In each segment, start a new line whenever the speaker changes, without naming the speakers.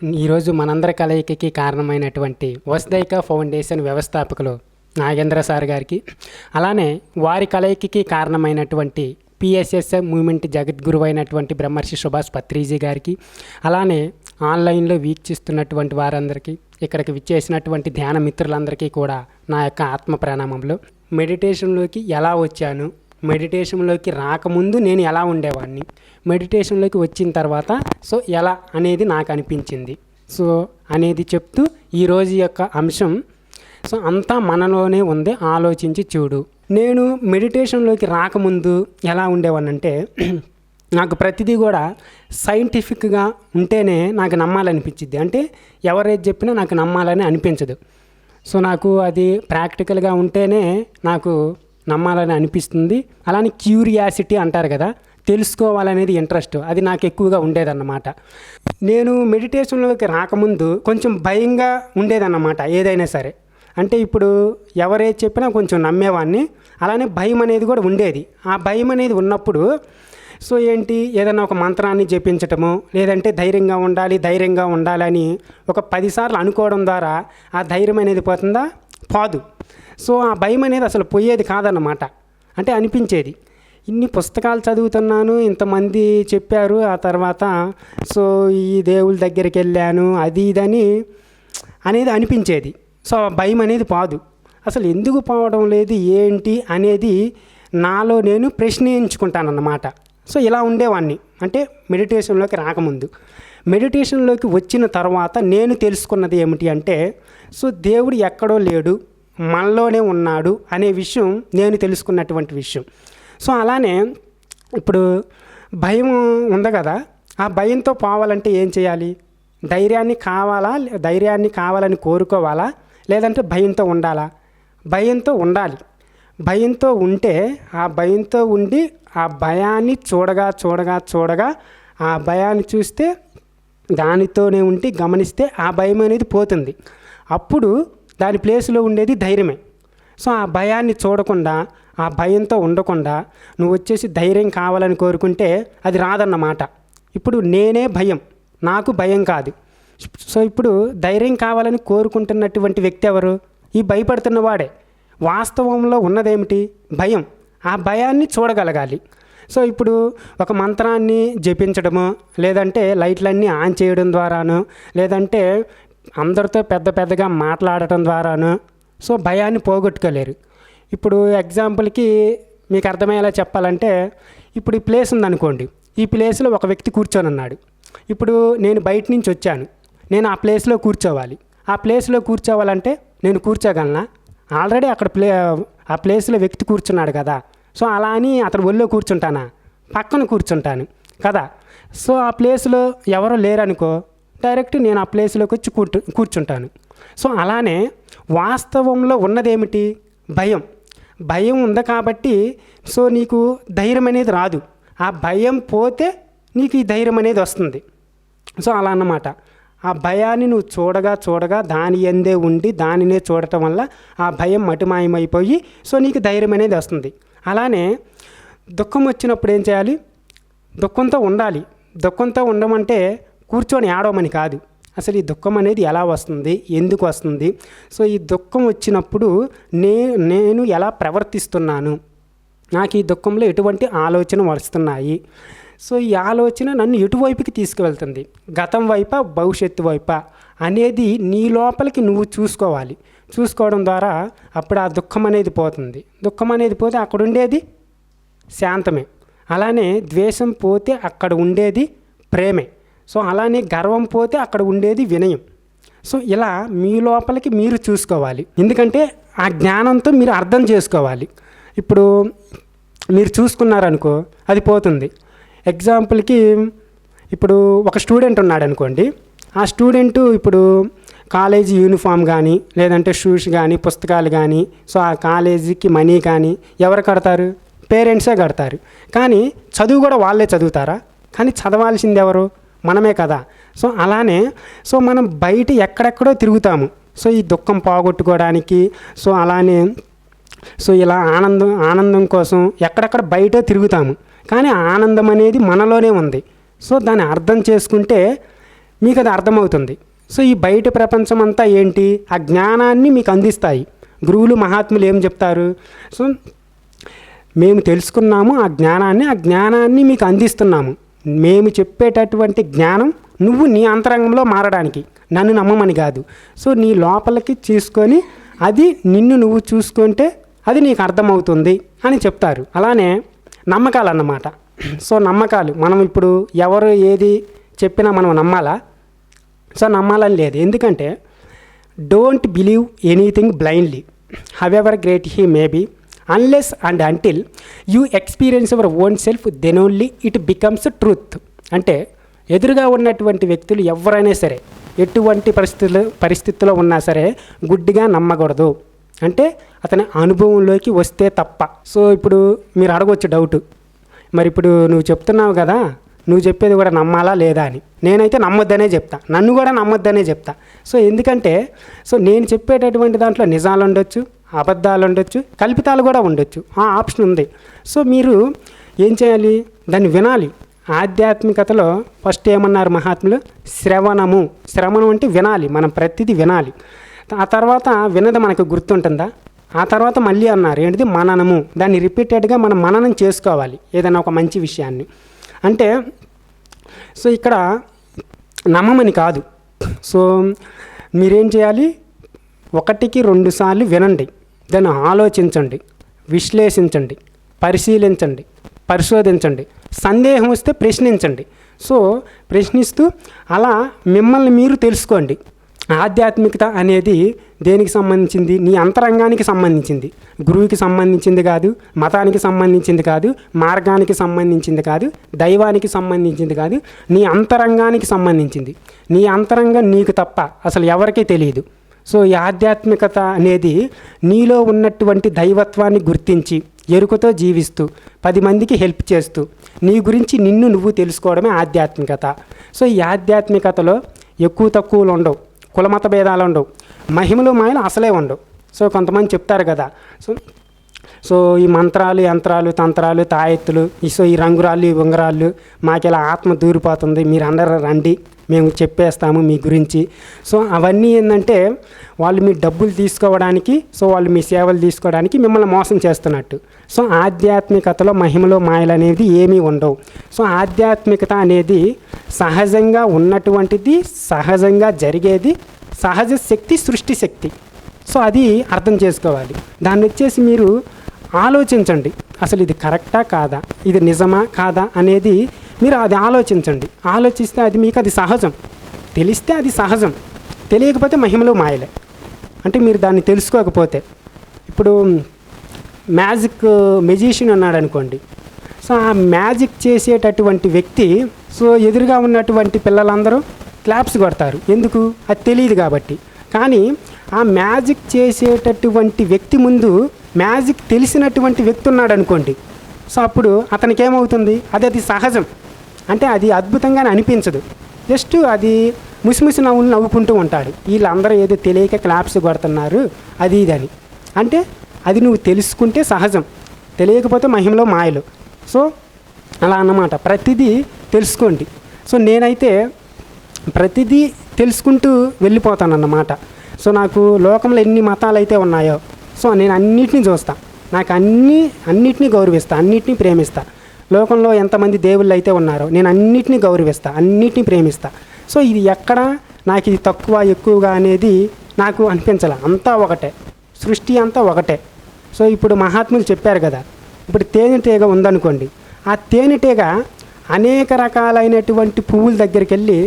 ఈరోజు మనందరి కలయికకి కారణమైనటువంటి వసుదైక ఫౌండేషన్ వ్యవస్థాపకులు నాగేంద్ర సార్ గారికి, అలానే వారి కలయికకి కారణమైనటువంటి పిఎస్ఎస్ మూమెంట్ జగద్గురు అయినటువంటి బ్రహ్మర్షి సుభాష్ పత్రిజీ గారికి, అలానే ఆన్లైన్లో వీక్షిస్తున్నటువంటి వారందరికీ, ఇక్కడికి విచ్చేసినటువంటి ధ్యాన మిత్రులందరికీ కూడా నా యొక్క ఆత్మ ప్రణామములు. మెడిటేషన్లోకి ఎలా వచ్చాను, మెడిటేషన్లోకి రాకముందు నేను ఎలా ఉండేవాడిని, మెడిటేషన్లోకి వచ్చిన తర్వాత ఎలా అనేది నాకు అనిపించింది అనేది చెప్తూ ఈరోజు యొక్క అంశం అంతా మనలోనే ఉంది, ఆలోచించి చూడు. నేను మెడిటేషన్లోకి రాకముందు ఎలా ఉండేవాడినంటే నాకు ప్రతిదీ కూడా సైంటిఫిక్గా ఉంటేనే నాకు నమ్మాలనిపించింది. అంటే ఎవరైతే చెప్పినా నాకు నమ్మాలని అనిపించదు. నాకు అది ప్రాక్టికల్గా ఉంటేనే నాకు నమ్మాలని అనిపిస్తుంది. అలానే క్యూరియాసిటీ అంటారు కదా, తెలుసుకోవాలనేది ఇంట్రెస్ట్, అది నాకు ఎక్కువగా ఉండేదన్నమాట. నేను మెడిటేషన్లోకి రాకముందు కొంచెం భయంగా ఉండేదన్నమాట ఏదైనా సరే. అంటే ఇప్పుడు ఎవరైతే చెప్పినా కొంచెం నమ్మేవాడిని, అలానే భయం అనేది కూడా ఉండేది. ఆ భయం అనేది ఉన్నప్పుడు ఏంటి, ఏదైనా ఒక మంత్రాన్ని జపించటము, లేదంటే ధైర్యంగా ఉండాలని ఒక 10 సార్లు అనుకోవడం ద్వారా ఆ ధైర్యం అనేది పోతుందా? పోదు. ఆ భయం అనేది అసలు పోయేది కాదన్నమాట. అంటే అనిపించేది, ఇన్ని పుస్తకాలు చదువుతున్నాను, ఇంతమంది చెప్పారు, ఆ తర్వాత ఈ దేవుళ్ళ దగ్గరికి వెళ్ళాను, అది ఇదని అనేది అనిపించేది. భయం అనేది పోదు. అసలు ఎందుకు పోవడం లేదు ఏంటి అనేది నాలో నేను ప్రశ్నించుకుంటానన్నమాట. ఇలా ఉండేవాడిని. అంటే మెడిటేషన్లోకి రాకముందు. మెడిటేషన్లోకి వచ్చిన తర్వాత నేను తెలుసుకున్నది ఏమిటి అంటే దేవుడు ఎక్కడో లేడు, మనలోనే ఉన్నాడు అనే విషయం నేను తెలుసుకున్నటువంటి విషయం. అలానే ఇప్పుడు భయం ఉంది కదా, ఆ భయంతో పోవాలంటే ఏం చేయాలి? ధైర్యాన్ని కావాలని కోరుకోవాలా, లేదంటే భయంతో ఉండాలా? భయంతో ఉండాలి. భయంతో ఉంటే ఆ భయంతో ఉండి ఆ భయాన్ని చూడగా ఆ భయాన్ని చూస్తే, దానితోనే ఉండి గమనిస్తే ఆ భయం అనేది పోతుంది. అప్పుడు దాని ప్లేస్లో ఉండేది ధైర్యమే. ఆ భయాన్ని చూడకుండా, ఆ భయంతో ఉండకుండా నువ్వు వచ్చేసి ధైర్యం కావాలని కోరుకుంటే అది రాదన్నమాట. ఇప్పుడు నేనే భయం, నాకు భయం కాదు. ఇప్పుడు ధైర్యం కావాలని కోరుకుంటున్నటువంటి వ్యక్తి ఎవరు? ఈ భయపడుతున్నవాడే. వాస్తవంలో ఉన్నదేమిటి? భయం. ఆ భయాన్ని చూడగలగాలి. ఇప్పుడు ఒక మంత్రాన్ని జపించడము, లేదంటే లైట్లన్నీ ఆన్ చేయడం ద్వారాను, లేదంటే అందరితో పెద్దగా మాట్లాడటం ద్వారాను భయాన్ని పోగొట్టుకోలేరు. ఇప్పుడు ఎగ్జాంపుల్కి మీకు అర్థమయ్యేలా చెప్పాలంటే, ఇప్పుడు ఈ ప్లేస్ ఉందనుకోండి, ఈ ప్లేస్లో ఒక వ్యక్తి కూర్చొని ఉన్నాడు. ఇప్పుడు నేను బయట నుంచి వచ్చాను, నేను ఆ ప్లేస్లో కూర్చోవాలి. ఆ ప్లేస్లో కూర్చోవాలంటే నేను కూర్చోగలనా? ఆల్రెడీ అక్కడ ఆ ప్లేస్లో వ్యక్తి కూర్చున్నాడు కదా. అలా అని అతను ఒళ్ళో కూర్చుంటానా? పక్కన కూర్చుంటాను కదా. ఆ ప్లేస్లో ఎవరో లేరనుకో, డైరెక్ట్ నేను ఆ ప్లేస్లోకి వచ్చి కూర్చుంటాను. అలానే వాస్తవంలో ఉన్నదేమిటి? భయం. భయం ఉంది కాబట్టి నీకు ధైర్యం అనేది రాదు. ఆ భయం పోతే నీకు ఈ ధైర్యం అనేది వస్తుంది. అలా అన్నమాట. ఆ భయాన్ని నువ్వు చూడగా దాని ఎందే ఉండి దానినే చూడటం వల్ల ఆ భయం మటుమాయమైపోయి నీకు ధైర్యం అనేది వస్తుంది. అలానే దుఃఖం వచ్చినప్పుడు ఏం చేయాలి? దుఃఖంతో ఉండాలి. దుఃఖంతో ఉండమంటే కూర్చొని ఏడవమని కాదు. అసలు ఈ దుఃఖం అనేది ఎలా వస్తుంది, ఎందుకు వస్తుంది, ఈ దుఃఖం వచ్చినప్పుడు నేను ఎలా ప్రవర్తిస్తున్నాను, నాకు ఈ దుఃఖంలో ఎటువంటి ఆలోచన వస్తున్నాయి, ఈ ఆలోచన నన్ను ఎటువైపుకి తీసుకువెళ్తుంది, గతం వైపా భవిష్యత్తు వైపా అనేది నీ లోపలికి నువ్వు చూసుకోవాలి. చూసుకోవడం ద్వారా అప్పుడు ఆ దుఃఖం అనేది పోతుంది. దుఃఖం అనేది పోతే అక్కడ ఉండేది శాంతమే. అలానే ద్వేషం పోతే అక్కడ ఉండేది ప్రేమే. అలానే గర్వం పోతే అక్కడ ఉండేది వినయం. ఇలా మీ లోపలికి మీరు చూసుకోవాలి. ఎందుకంటే ఆ జ్ఞానంతో మీరు అర్థం చేసుకోవాలి. ఇప్పుడు మీరు చూసుకున్నారనుకో అది పోతుంది. ఎగ్జాంపుల్కి ఇప్పుడు ఒక స్టూడెంట్ ఉన్నాడు అనుకోండి. ఆ స్టూడెంటు ఇప్పుడు కాలేజీ యూనిఫామ్ కానీ, లేదంటే షూస్ కానీ, పుస్తకాలు కానీ, ఆ కాలేజీకి మనీ కానీ ఎవరు కడతారు? పేరెంట్సే కడతారు. కానీ చదువు కూడా వాళ్ళే చదువుతారా? కానీ చదవాల్సింది ఎవరు? మనమే కదా. అలానే మనం బయట ఎక్కడెక్కడో తిరుగుతాము ఈ దుఃఖం పోగొట్టుకోవడానికి. అలానే ఇలా ఆనందం కోసం ఎక్కడెక్కడ బయట తిరుగుతాము. కానీ ఆనందం అనేది మనలోనే ఉంది. దాన్ని అర్థం చేసుకుంటే మీకు అది అర్థమవుతుంది. సో ఈ బయట ప్రపంచం అంతా ఏంటి, ఆ జ్ఞానాన్ని మీకు అందిస్తాయి. గురువులు మహాత్ములు ఏం చెప్తారు, సో మేము తెలుసుకున్నాము ఆ జ్ఞానాన్ని మీకు అందిస్తున్నాము. మేము చెప్పేటటువంటి జ్ఞానం నువ్వు నీ అంతరంగంలో మారడానికి, నన్ను నమ్మమని కాదు. సో నీ లోపలికి చూసుకొని అది నిన్ను నువ్వు చూసుకుంటే అది నీకు అర్థమవుతుంది అని చెప్తారు. అలానే నమ్మకాలు అన్నమాట. సో నమ్మకాలు మనం ఇప్పుడు ఎవరు ఏది చెప్పినా మనం నమ్మాలా? సో నమ్మాలని లేదు. ఎందుకంటే don't believe anything blindly however great he may be unless and until you experience your own self then only it becomes truth. అంటే ఎదురుగా ఉన్నటువంటి వ్యక్తులు ఎవరైనా సరే ఎటువంటి పరిస్థితుల్లో ఉన్నా సరే గుడ్డిగా నమ్మకూడదు. అంటే అతని అనుభవంలోకి వస్తే తప్ప. సో ఇప్పుడు మీరు అడగవచ్చు డౌటు, మరి ఇప్పుడు నువ్వు చెప్తున్నావు కదా, నువ్వు చెప్పేది కూడా నమ్మాలా లేదా అని. నేనైతే నమ్మొద్దనే చెప్తా, నన్ను కూడా నమ్మొద్దనే చెప్తా. సో ఎందుకంటే సో నేను చెప్పేటటువంటి దాంట్లో నిజాలు ఉండొచ్చు, అబద్ధాలు ఉండొచ్చు, కల్పితాలు కూడా ఉండొచ్చు, ఆ ఆప్షన్ ఉంది. సో మీరు ఏం చేయాలి, దాన్ని వినాలి. ఆధ్యాత్మికతలో ఫస్ట్ ఏమన్నారు మహాత్ములు, శ్రవణం అంటే వినాలి, మనం ప్రతిదీ వినాలి. ఆ తర్వాత వినది మనకు గుర్తుంటుందా, ఆ తర్వాత మళ్ళీ అన్నారు ఏంటిది, మననము. దాన్ని రిపీటెడ్గా మనం మననం చేసుకోవాలి ఏదైనా ఒక మంచి విషయాన్ని. అంటే సో ఇక్కడ నమ్మమని కాదు. సో మీరేం చేయాలి, 1-2 సార్లు వినండి, దాన్ని ఆలోచించండి, విశ్లేషించండి, పరిశోధించండి, సందేహం వస్తే ప్రశ్నించండి. సో ప్రశ్నిస్తూ అలా మిమ్మల్ని మీరు తెలుసుకోండి. ఆధ్యాత్మికత అనేది దేనికి సంబంధించింది, నీ అంతరంగానికి సంబంధించింది, గురువుకి సంబంధించింది కాదు, మతానికి సంబంధించింది కాదు, మార్గానికి సంబంధించింది కాదు, దైవానికి సంబంధించింది కాదు, నీ అంతరంగానికి సంబంధించింది. నీ అంతరంగం నీకు తప్ప అసలు ఎవరికీ తెలియదు. సో ఈ ఆధ్యాత్మికత అనేది నీలో ఉన్నటువంటి దైవత్వాన్ని గుర్తించి ఎరుకతో జీవిస్తూ 10 మందికి హెల్ప్ చేస్తూ నీ గురించి నిన్ను నువ్వు తెలుసుకోవడమే ఆధ్యాత్మికత. సో ఈ ఆధ్యాత్మికతలో ఎక్కువ తక్కువలు ఉండవు, కులమత భేదాలు ఉండవు, మహిమలు మాయలు అసలే ఉండవు. సో కొంతమంది చెప్తారు కదా, సో ఈ మంత్రాలు, యంత్రాలు, తంత్రాలు, తాయెత్తులు, సో ఈ రంగురాళ్ళు, ఈ ఉంగరాళ్ళు, మాకెలా ఆత్మ దూరిపోతుంది, మీరు అందరూ రండి, మేము చెప్పేస్తాము మీ గురించి. సో అవన్నీ ఏంటంటే వాళ్ళు మీ డబ్బులు తీసుకోవడానికి, సో వాళ్ళు మీ సేవలు తీసుకోవడానికి మిమ్మల్ని మోసం చేస్తున్నట్టు. సో ఆధ్యాత్మికతలో మహిమలో మాయలు అనేది ఏమీ ఉండవు. సో ఆధ్యాత్మికత అనేది సహజంగా ఉన్నటువంటిది, సహజంగా జరిగేది, సహజ శక్తి, సృష్టి శక్తి. సో అది అర్థం చేసుకోవాలి. దాన్ని వచ్చేసి మీరు ఆలోచించండి, అసలు ఇది కరెక్టా కాదా, ఇది నిజమా కాదా అనేది మీరు అది ఆలోచించండి. ఆలోచిస్తే అది మీకు అది సహజం, తెలిస్తే అది సహజం, తెలియకపోతే మహిమలో మాయలే. అంటే మీరు దాన్ని తెలుసుకోకపోతే, ఇప్పుడు మెజిషియన్ అన్నాడు అనుకోండి, సో ఆ మ్యాజిక్ చేసేటటువంటి వ్యక్తి, సో ఎదురుగా ఉన్నటువంటి పిల్లలందరూ క్లాప్స్ కొడతారు, ఎందుకు, అది తెలియదు కాబట్టి. కానీ ఆ మ్యాజిక్ చేసేటటువంటి వ్యక్తి ముందు మ్యాజిక్ తెలిసినటువంటి వ్యక్తి ఉన్నాడు అనుకోండి, సో అప్పుడు అతనికి ఏమవుతుంది, అది సహజం. అంటే అది అద్భుతంగానే అనిపించదు, జస్ట్ అది ముసిముసి నవ్వులు నవ్వుకుంటూ ఉంటాడు, వీళ్ళందరూ ఏదో తెలియక క్లాప్స్ కొడుతున్నారు అది ఇదని. అంటే అది నువ్వు తెలుసుకుంటే సహజం, తెలియకపోతే మహిమలో మాయలు. సో అలా అన్నమాట, ప్రతిదీ తెలుసుకోండి. సో నేనైతే ప్రతిదీ తెలుసుకుంటూ వెళ్ళిపోతానన్నమాట. సో నాకు లోకంలో ఎన్ని మతాలు అయితే ఉన్నాయో, సో నేను అన్నిటినీ చూస్తాను, నాకు అన్నిటినీ గౌరవిస్తాను, అన్నిటినీ ప్రేమిస్తా. లోకంలో ఎంతమంది దేవుళ్ళు అయితే ఉన్నారో నేను అన్నిటినీ గౌరవిస్తా, అన్నిటినీ ప్రేమిస్తా. సో ఇది ఎక్కడ నాకు ఇది తక్కువ ఎక్కువగా అనేది నాకు అనిపించాల, అంతా ఒకటే, సృష్టి అంతా ఒకటే. సో ఇప్పుడు మహాత్ములు చెప్పారు కదా, ఇప్పుడు తేనెటీగ ఉందనుకోండి, ఆ తేనెటీగ అనేక రకాలైనటువంటి పువ్వుల దగ్గరికి వెళ్ళి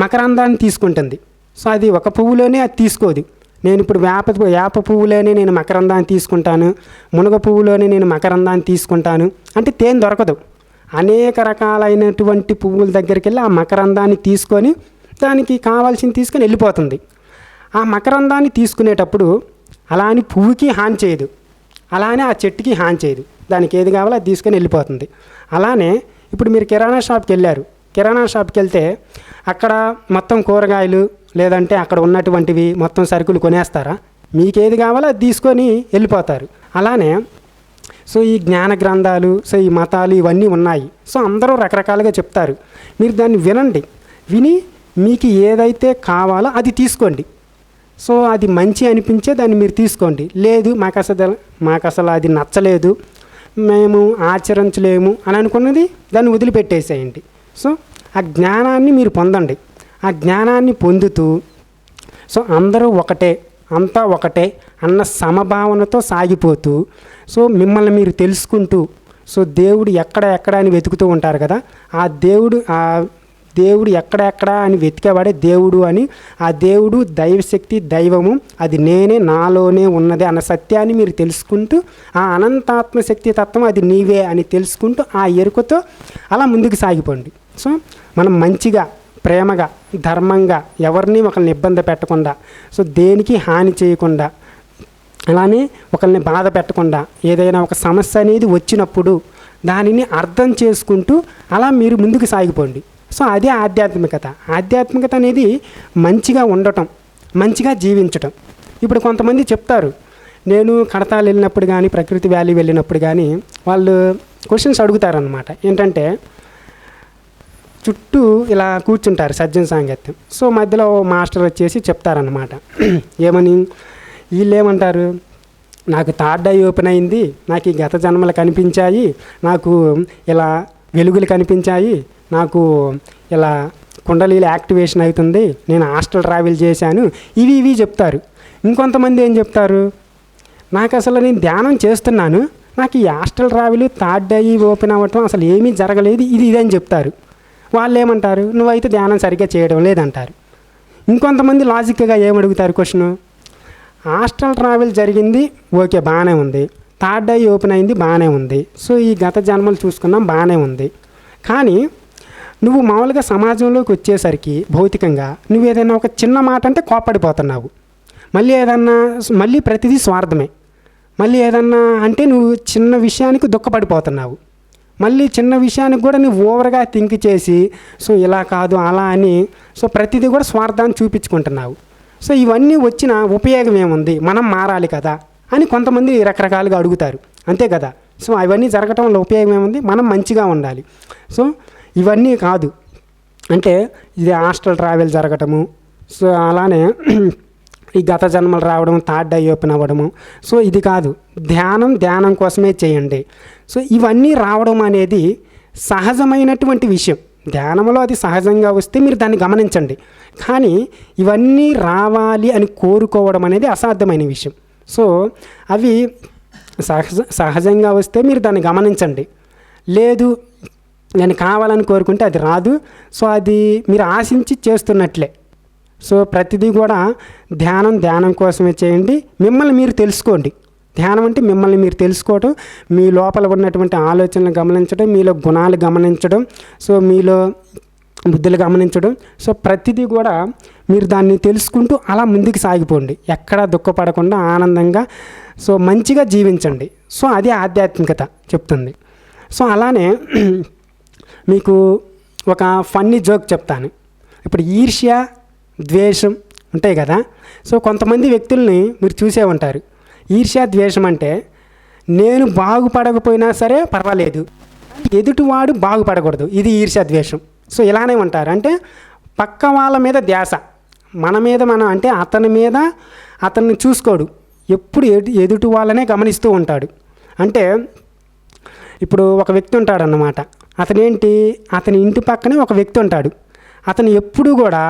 మకరందాన్ని తీసుకుంటుంది. సో అది ఒక పువ్వులోనే అది తీసుకోదు. నేను ఇప్పుడు వేప పువ్వులోనే నేను మకరందాన్ని తీసుకుంటాను, మునగ పువ్వులోనే నేను మకరందాన్ని తీసుకుంటాను అంటే తేనె దొరకదు. అనేక రకాలైనటువంటి పువ్వుల దగ్గరికి వెళ్ళి ఆ మకరందాన్ని తీసుకొని దానికి కావాల్సింది తీసుకొని వెళ్ళిపోతుంది. ఆ మకరందాన్ని తీసుకునేటప్పుడు అలా అని పువ్వుకి హాని చేయదు, అలానే ఆ చెట్టుకి హాని చేయదు, దానికి ఏది కావాలో అది తీసుకొని వెళ్ళిపోతుంది. అలానే ఇప్పుడు మీరు కిరాణా షాప్కి వెళ్ళారు, కిరాణా షాప్కి వెళ్తే అక్కడ మొత్తం కూరగాయలు లేదంటే అక్కడ ఉన్నటువంటివి మొత్తం సరుకులు కొనేస్తారా, మీకు ఏది కావాలో అది తీసుకొని వెళ్ళిపోతారు. అలానే సో ఈ జ్ఞాన గ్రంథాలు, సో ఈ మతాలు ఇవన్నీ ఉన్నాయి. సో అందరూ రకరకాలుగా చెప్తారు, మీరు దాన్ని వినండి, విని మీకు ఏదైతే కావాలో అది తీసుకోండి. సో అది మంచి అనిపించే దాన్ని మీరు తీసుకోండి. లేదు మాకు అసలు అది నచ్చలేదు, మేము ఆచరించలేము అని అనుకున్నది దాన్ని వదిలిపెట్టేసేయండి. సో ఆ జ్ఞానాన్ని మీరు పొందండి. ఆ జ్ఞానాన్ని పొందుతూ సో అందరూ ఒకటే, అంతా ఒకటే అన్న సమభావనతో సాగిపోతూ సో మిమ్మల్ని మీరు తెలుసుకుంటూ సో దేవుడు ఎక్కడ అని వెతుకుతూ ఉంటారు కదా, ఆ దేవుడు ఎక్కడ అని వెతికేవాడే దేవుడు అని, ఆ దేవుడు దైవశక్తి దైవము అది నేనే, నాలోనే ఉన్నది అన్న సత్యాన్ని మీరు తెలుసుకుంటూ ఆ అనంతాత్మశక్తి తత్వం అది నీవే అని తెలుసుకుంటూ ఆ ఎరుకతో అలా ముందుకు సాగిపోండి. సో మనం మంచిగా, ప్రేమగా, ధర్మంగా, ఎవరిని ఒకరిని ఇబ్బంది పెట్టకుండా, సో దేనికి హాని చేయకుండా, అలానే ఒకరిని బాధ పెట్టకుండా, ఏదైనా ఒక సమస్య అనేది వచ్చినప్పుడు దానిని అర్థం చేసుకుంటూ అలా మీరు ముందుకు సాగిపోండి. సో అదే ఆధ్యాత్మికత. ఆధ్యాత్మికత అనేది మంచిగా ఉండటం, మంచిగా జీవించటం. ఇప్పుడు కొంతమంది చెప్తారు, నేను కడతాలు వెళ్ళినప్పుడు కానీ, ప్రకృతి వ్యాలీ వెళ్ళినప్పుడు కానీ వాళ్ళు క్వశ్చన్స్ అడుగుతారనమాట. ఏంటంటే చుట్టూ ఇలా కూర్చుంటారు సజ్జన సాంగత్యం. సో మధ్యలో మాస్టర్ వచ్చేసి చెప్తారనమాట. ఏమని? వీళ్ళు ఏమంటారు, నాకు థర్డ్ ఐ ఓపెన్ అయింది, నాకు ఈ గత జన్మలు కనిపించాయి, నాకు ఇలా వెలుగులు కనిపించాయి, నాకు ఇలా కుండలీలు యాక్టివేషన్ అవుతుంది, నేను హాస్టల్ ట్రావెల్ చేశాను, ఇవి చెప్తారు. ఇంకొంతమంది ఏం చెప్తారు, నాకు అసలు నేను ధ్యానం చేస్తున్నాను, నాకు ఈ hostel travel third I open అవ్వటం అసలు ఏమీ జరగలేదు, ఇదని చెప్తారు. వాళ్ళు ఏమంటారు, నువ్వైతే ధ్యానం సరిగ్గా చేయడం లేదంటారు. ఇంకొంతమంది లాజిక్గా ఏమడుగుతారు క్వశ్చను, హాస్టల్ ట్రావెల్ జరిగింది, ఓకే బాగానే ఉంది, థర్డ్ ఐ ఓపెన్ అయింది, బాగానే ఉంది, సో ఈ గత జన్మలు చూసుకున్నాం, బాగానే ఉంది. కానీ నువ్వు మామూలుగా సమాజంలోకి వచ్చేసరికి భౌతికంగా నువ్వు ఏదైనా ఒక చిన్న మాట అంటే కోప్పడిపోతున్నావు, మళ్ళీ ప్రతిదీ స్వార్థమే, మళ్ళీ ఏదన్నా అంటే నువ్వు చిన్న విషయానికి దుఃఖపడిపోతున్నావు, మళ్ళీ చిన్న విషయానికి కూడా నువ్వు ఓవర్గా థింక్ చేసి సో ఇలా కాదు అలా అని సో ప్రతిదీ కూడా స్వార్థాన్ని చూపించుకుంటున్నావు. సో ఇవన్నీ వచ్చిన ఉపయోగం ఏముంది, మనం మారాలి కదా అని కొంతమంది రకరకాలుగా అడుగుతారు, అంతే కదా. సో అవన్నీ జరగటం వల్ల ఉపయోగం ఏముంది, మనం మంచిగా ఉండాలి. సో ఇవన్నీ కాదు అంటే ఇది హాస్టల్ ట్రావెల్ జరగటము, సో అలానే ఈ గత జన్మలు రావడం, థర్డ్ ఐ ఓపెన్ అవ్వడము, సో ఇది కాదు. ధ్యానం కోసమే చేయండి. సో ఇవన్నీ రావడం అనేది సహజమైనటువంటి విషయం. ధ్యానంలో అది సహజంగా వస్తే మీరు దాన్ని గమనించండి. కానీ ఇవన్నీ రావాలి అని కోరుకోవడం అనేది అసాధ్యమైన విషయం. సో అవి సహజంగా వస్తే మీరు దాన్ని గమనించండి. లేదు నేను కావాలని కోరుకుంటే అది రాదు. సో అది మీరు ఆశించి చేస్తున్నట్లే. సో ప్రతిదీ కూడా ధ్యానం కోసమే చేయండి. మిమ్మల్ని మీరు తెలుసుకోండి. ధ్యానం అంటే మిమ్మల్ని మీరు తెలుసుకోవడం, మీ లోపల ఉన్నటువంటి ఆలోచనలు గమనించడం, మీలో గుణాలు గమనించడం, సో మీలో బుద్ధులు గమనించడం. సో ప్రతిదీ కూడా మీరు దాన్ని తెలుసుకుంటూ అలా ముందుకు సాగిపోండి. ఎక్కడా దుఃఖపడకుండా ఆనందంగా సో మంచిగా జీవించండి. సో అది ఆధ్యాత్మికత చెప్తుంది. సో అలానే మీకు ఒక ఫన్నీ జోక్ చెప్తాను. ఇప్పుడు ఈర్ష్య, ద్వేషం ఉంటాయి కదా. సో కొంతమంది వ్యక్తుల్ని మీరు చూసే ఉంటారు. ఈర్ష్య, ద్వేషం అంటే నేను బాగుపడకపోయినా సరే పర్వాలేదు, ఎదుటివాడు బాగుపడకూడదు, ఇది ఈర్ష్య, ద్వేషం. సో ఇలానే ఉంటారు. అంటే పక్క వాళ్ళ మీద ధ్యాస, మన మీద మనం అంటే అతన్ని చూసుకోడు, ఎప్పుడు ఎదుటి వాళ్ళనే గమనిస్తూ ఉంటాడు. అంటే ఇప్పుడు ఒక వ్యక్తి ఉంటాడన్నమాట. అతని ఇంటి పక్కనే ఒక వ్యక్తి ఉంటాడు. అతను ఎప్పుడు కూడా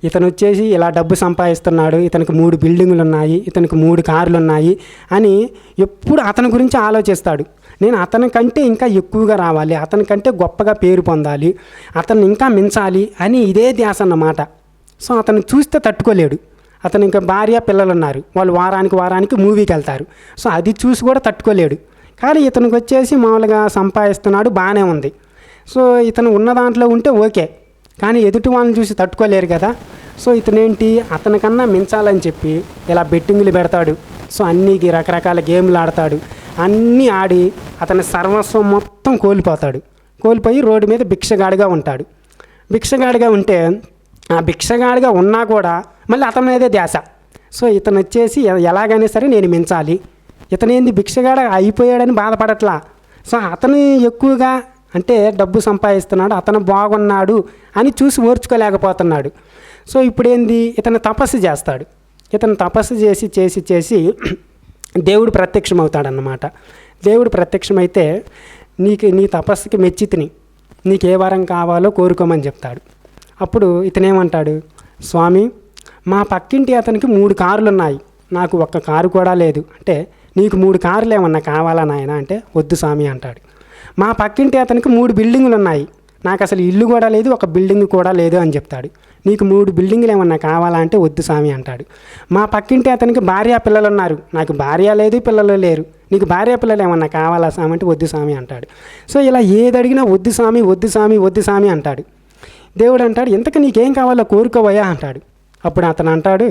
ఇతను వచ్చేసి ఇలా డబ్బు సంపాదిస్తున్నాడు, ఇతనికి 3 బిల్డింగులు ఉన్నాయి, ఇతనికి 3 కార్లు ఉన్నాయి అని ఎప్పుడు అతని గురించి ఆలోచిస్తాడు. నేను అతనికంటే ఇంకా ఎక్కువగా రావాలి, అతనికంటే గొప్పగా పేరు పొందాలి, అతన్ని ఇంకా మించాలి అని ఇదే ధ్యాస అన్నమాట. సో అతను చూస్తే తట్టుకోలేడు. అతను ఇంకా భార్య పిల్లలు ఉన్నారు, వాళ్ళు వారానికి మూవీకి వెళ్తారు. సో అది చూసి కూడా తట్టుకోలేడు. కానీ ఇతనికి వచ్చేసి మామూలుగా సంపాదిస్తున్నాడు, బాగానే ఉంది. సో ఇతను ఉన్న దాంట్లో ఉంటే ఓకే, కానీ ఎదుటి వాళ్ళని చూసి తట్టుకోలేరు కదా. సో ఇతనేంటి అతనికన్నా మించాలని చెప్పి ఇలా బెట్టింగులు పెడతాడు. సో అన్నీ రకరకాల గేమ్లు ఆడతాడు. అన్నీ ఆడి అతని సర్వస్వం మొత్తం కోల్పోయి రోడ్డు మీద భిక్షగాడిగా ఉంటాడు. భిక్షగాడిగా ఉంటే ఆ భిక్షగాడిగా ఉన్నా కూడా మళ్ళీ అతని మీదే ధ్యాస. సో ఇతను వచ్చేసి ఎలాగైనా సరే నేను మించాలి, ఇతనేంది భిక్షగాడ అయిపోయాడని బాధపడట్లా. సో అతను ఎక్కువగా అంటే డబ్బు సంపాదిస్తున్నాడు, అతను బాగున్నాడు అని చూసి ఓర్చుకోలేకపోతున్నాడు. సో ఇప్పుడు ఏంది, ఇతను తపస్సు చేస్తాడు. ఇతను తపస్సు చేసి దేవుడు ప్రత్యక్షమవుతాడన్నమాట. దేవుడు ప్రత్యక్షమైతే నీ తపస్సుకి మెచ్చితిని, నీకు ఏ వరం కావాలో కోరుకోమని చెప్తాడు. అప్పుడు ఇతనేమంటాడు, స్వామి మా పక్కింటి అతనికి 3 కార్లు ఉన్నాయి, నాకు ఒక్క కారు కూడా లేదు. అంటే నీకు 3 కార్లు ఏమన్నా కావాలా నాయన అంటే వద్దు స్వామి అంటాడు. మా పక్కింటి అతనికి 3 బిల్డింగులు ఉన్నాయి, నాకు అసలు ఇల్లు కూడా లేదు, ఒక బిల్డింగ్ కూడా లేదు అని చెప్తాడు. నీకు 3 బిల్డింగులు ఏమన్నా కావాలా అంటే వద్దు స్వామి అంటాడు. మా పక్కింటి అతనికి భార్య పిల్లలు ఉన్నారు, నాకు భార్య లేదు, పిల్లలు లేరు, నీకు భార్య పిల్లలు ఏమన్నా కావాలా స్వామి అంటే వద్దు స్వామి అంటాడు. సో ఇలా ఏది అడిగినా వద్దు స్వామి వద్దు స్వామి వద్దు స్వామి అంటాడు. దేవుడు అంటాడు, ఇంతకు నీకేం కావాలో కోరుకోవయ్యా అంటాడు. అప్పుడు అతను అంటాడు,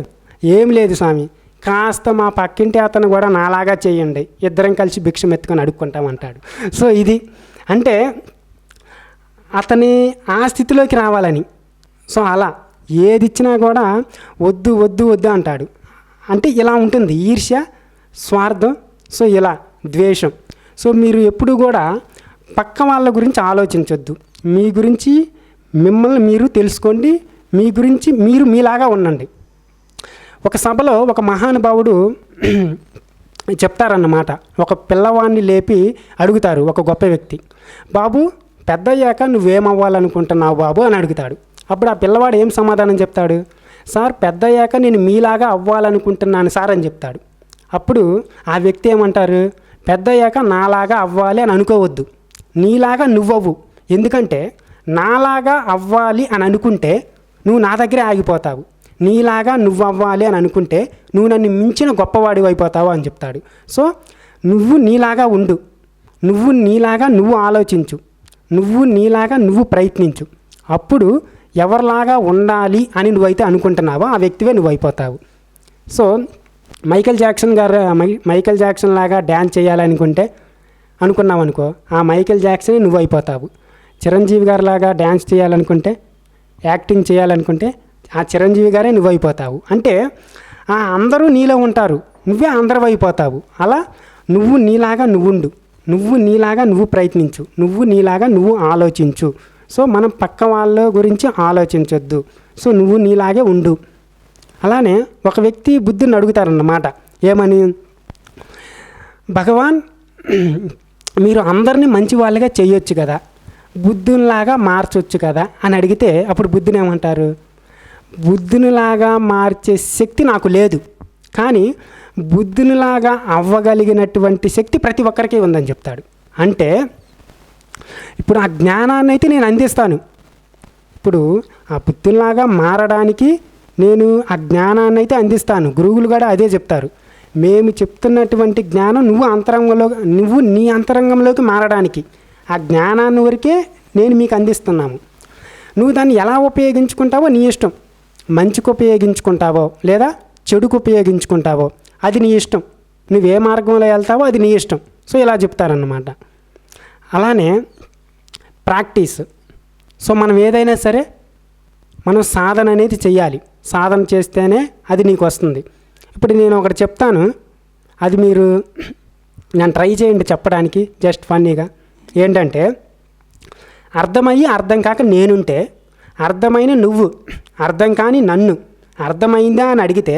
ఏం లేదు స్వామి, కాస్త మా పక్కింటి అతను కూడా నాలాగా చేయండి, ఇద్దరం కలిసి భిక్షం ఎత్తుకొని అడుక్కుంటామంటాడు. సో ఇది అంటే అతని ఆ స్థితిలోకి రావాలని. సో అలా ఏది ఇచ్చినా కూడా వద్దు వద్దు వద్దు అంటాడు. అంటే ఇలా ఉంటుంది ఈర్ష్య, స్వార్థం, సో ఇలా ద్వేషం. సో మీరు ఎప్పుడు కూడా పక్క వాళ్ళ గురించి ఆలోచించొద్దు, మీ గురించి మిమ్మల్ని మీరు తెలుసుకోండి, మీ గురించి మీరు మీలాగా ఉండండి. ఒక సభలో ఒక మహానుభావుడు చెప్తారన్నమాట. ఒక పిల్లవాడిని లేపి అడుగుతారు ఒక గొప్ప వ్యక్తి, బాబు పెద్దయ్యాక నువ్వేమవ్వాలనుకుంటున్నావు బాబు అని అడుగుతాడు. అప్పుడు ఆ పిల్లవాడు ఏం సమాధానం చెప్తాడు, సార్ పెద్దయ్యాక నేను మీలాగా అవ్వాలనుకుంటున్నాను సార్ అని చెప్తాడు. అప్పుడు ఆ వ్యక్తి ఏమంటారు, పెద్దయ్యాక నాలాగా అవ్వాలి అని అనుకోవద్దు, నీలాగా నువ్వవ్వు. ఎందుకంటే నాలాగా అవ్వాలి అని అనుకుంటే నువ్వు నా దగ్గరే ఆగిపోతావు, నీలాగా నువ్వు అవ్వాలి అని అనుకుంటే నువ్వు నన్ను మించిన గొప్పవాడివి అయిపోతావు అని చెప్తాడు. సో నువ్వు నీలాగా ఉండు, నువ్వు నీలాగా నువ్వు ఆలోచించు, నువ్వు నీలాగా నువ్వు ప్రయత్నించు. అప్పుడు ఎవరిలాగా ఉండాలి అని నువ్వైతే అనుకుంటున్నావో ఆ వ్యక్తివే నువ్వు అయిపోతావు. సో మైకేల్ జాక్సన్ లాగా డ్యాన్స్ చేయాలనుకుంటే అనుకున్నావు అనుకో, ఆ మైకేల్ జాక్సనే నువ్వు అయిపోతావు. చిరంజీవి గారి లాగా డ్యాన్స్ చేయాలనుకుంటే, యాక్టింగ్ చేయాలనుకుంటే ఆ చిరంజీవి గారే నువ్వు అయిపోతావు. అంటే అందరూ నీలో ఉంటారు, నువ్వే అందరూ అయిపోతావు. అలా నువ్వు నీలాగా నువ్వు ఉండు, నువ్వు నీలాగా నువ్వు ప్రయత్నించు, నువ్వు నీలాగా నువ్వు ఆలోచించు. సో మనం పక్క వాళ్ళ గురించి ఆలోచించొద్దు, సో నువ్వు నీలాగే ఉండు. అలానే ఒక వ్యక్తి బుద్ధుని అడుగుతారన్నమాట, ఏమని, భగవాన్ మీరు అందరినీ మంచి వాళ్ళుగా చేయొచ్చు కదా, బుద్ధునిలాగా మార్చొచ్చు కదా అని అడిగితే అప్పుడు బుద్ధుని ఏమంటారు, బుద్ధునిలాగా మార్చే శక్తి నాకు లేదు, కానీ బుద్ధునిలాగా అవ్వగలిగినటువంటి శక్తి ప్రతి ఒక్కరికి ఉందని చెప్తాడు. అంటే ఇప్పుడు ఆ జ్ఞానాన్ని అయితే నేను అందిస్తాను, ఇప్పుడు ఆ బుద్ధునిలాగా మారడానికి నేను ఆ జ్ఞానాన్ని అయితే అందిస్తాను. గురువులు కూడా అదే చెప్తారు, మేము చెప్తున్నటువంటి జ్ఞానం నువ్వు నీ అంతరంగంలోకి మారడానికి ఆ జ్ఞానాన్ని వరకే నేను మీకు అందిస్తున్నాము. నువ్వు దాన్ని ఎలా ఉపయోగించుకుంటావో నీ ఇష్టం, మంచికి ఉపయోగించుకుంటావో లేదా చెడుకు ఉపయోగించుకుంటావో అది నీ ఇష్టం, నువ్వే మార్గంలో వెళ్తావో అది నీ ఇష్టం. సో ఇలా చెప్తారన్నమాట. అలానే ప్రాక్టీస్. సో మనం ఏదైనా సరే మనం సాధన అనేది చెయ్యాలి, సాధన చేస్తేనే అది నీకు వస్తుంది. ఇప్పుడు నేను ఒకటి చెప్తాను, అది మీరు నేను ట్రై చేయండి చెప్పడానికి, జస్ట్ ఫన్నీగా. ఏంటంటే అర్థమయ్యి అర్థం కాక నేనుంటే, అర్థమైన నువ్వు అర్థం కాని నన్ను అర్థమైందా అని అడిగితే,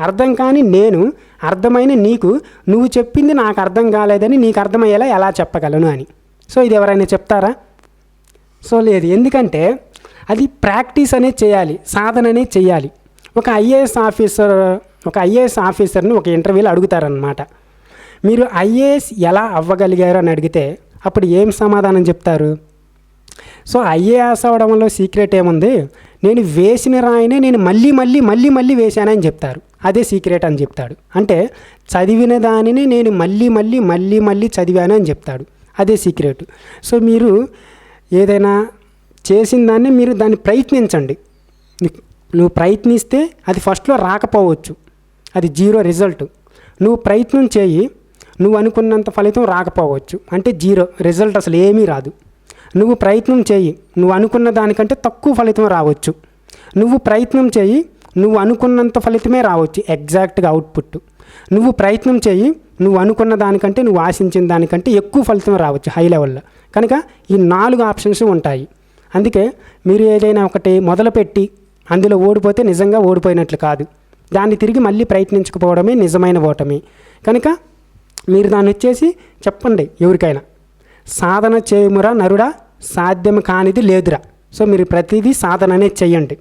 అర్థం కాని నేను అర్థమైన నీకు నువ్వు చెప్పింది నాకు అర్థం కాలేదని నీకు అర్థమయ్యేలా ఎలా చెప్పగలను అని. సో ఇది ఎవరైనా చెప్తారా? సో లేదు, ఎందుకంటే అది ప్రాక్టీస్ అనేది చేయాలి, సాధన అనేది చేయాలి. ఒక ఐఏఎస్ ఆఫీసర్ని ఒక ఇంటర్వ్యూలో అడుగుతారనమాట, మీరు ఐఏఎస్ ఎలా అవ్వగలిగారు అని అడిగితే అప్పుడు ఏం సమాధానం చెప్తారు? సో ఐఏఎస్ అవ్వడంలో సీక్రెట్ ఏముంది, నేను వేసిన రాయినే నేను మళ్ళీ వేశానని చెప్తారు, అదే సీక్రెట్ అని చెప్తాడు. అంటే చదివిన దానిని నేను మళ్ళీ చదివాను అని చెప్తాడు, అదే సీక్రెట్. సో మీరు ఏదైనా చేసిన దాన్ని మీరు దాన్ని ప్రయత్నించండి. నువ్వు ప్రయత్నిస్తే అది ఫస్ట్లో రాకపోవచ్చు, అది 0 రిజల్ట్. నువ్వు ప్రయత్నం చేయి, నువ్వు అనుకున్నంత ఫలితం రాకపోవచ్చు, అంటే 0 రిజల్ట్, అసలు ఏమీ రాదు. నువ్వు ప్రయత్నం చేయి, నువ్వు అనుకున్న దానికంటే తక్కువ ఫలితం రావచ్చు. నువ్వు ప్రయత్నం చేయి, నువ్వు అనుకున్నంత ఫలితమే రావచ్చు, ఎగ్జాక్ట్గా అవుట్పుట్. నువ్వు ప్రయత్నం చేయి, నువ్వు అనుకున్న దానికంటే, నువ్వు ఆశించిన దానికంటే ఎక్కువ ఫలితం రావచ్చు హై లెవెల్లో. కనుక ఈ 4 ఆప్షన్స్ ఉంటాయి. అందుకే మీరు ఏదైనా ఒకటి మొదలుపెట్టి అందులో ఓడిపోతే నిజంగా ఓడిపోయినట్లు కాదు, దాన్ని తిరిగి మళ్ళీ ప్రయత్నించకపోవడమే నిజమైన ఓటమి. కనుక మీరు దాన్ని వచ్చేసి చెప్పండి ఎవరికైనా, సాధన చేయుమురా నరుడా, సాధ్యం కానిది లేదురా. సో మీరు ప్రతిదీ సాధన అనేది చెయ్యండి.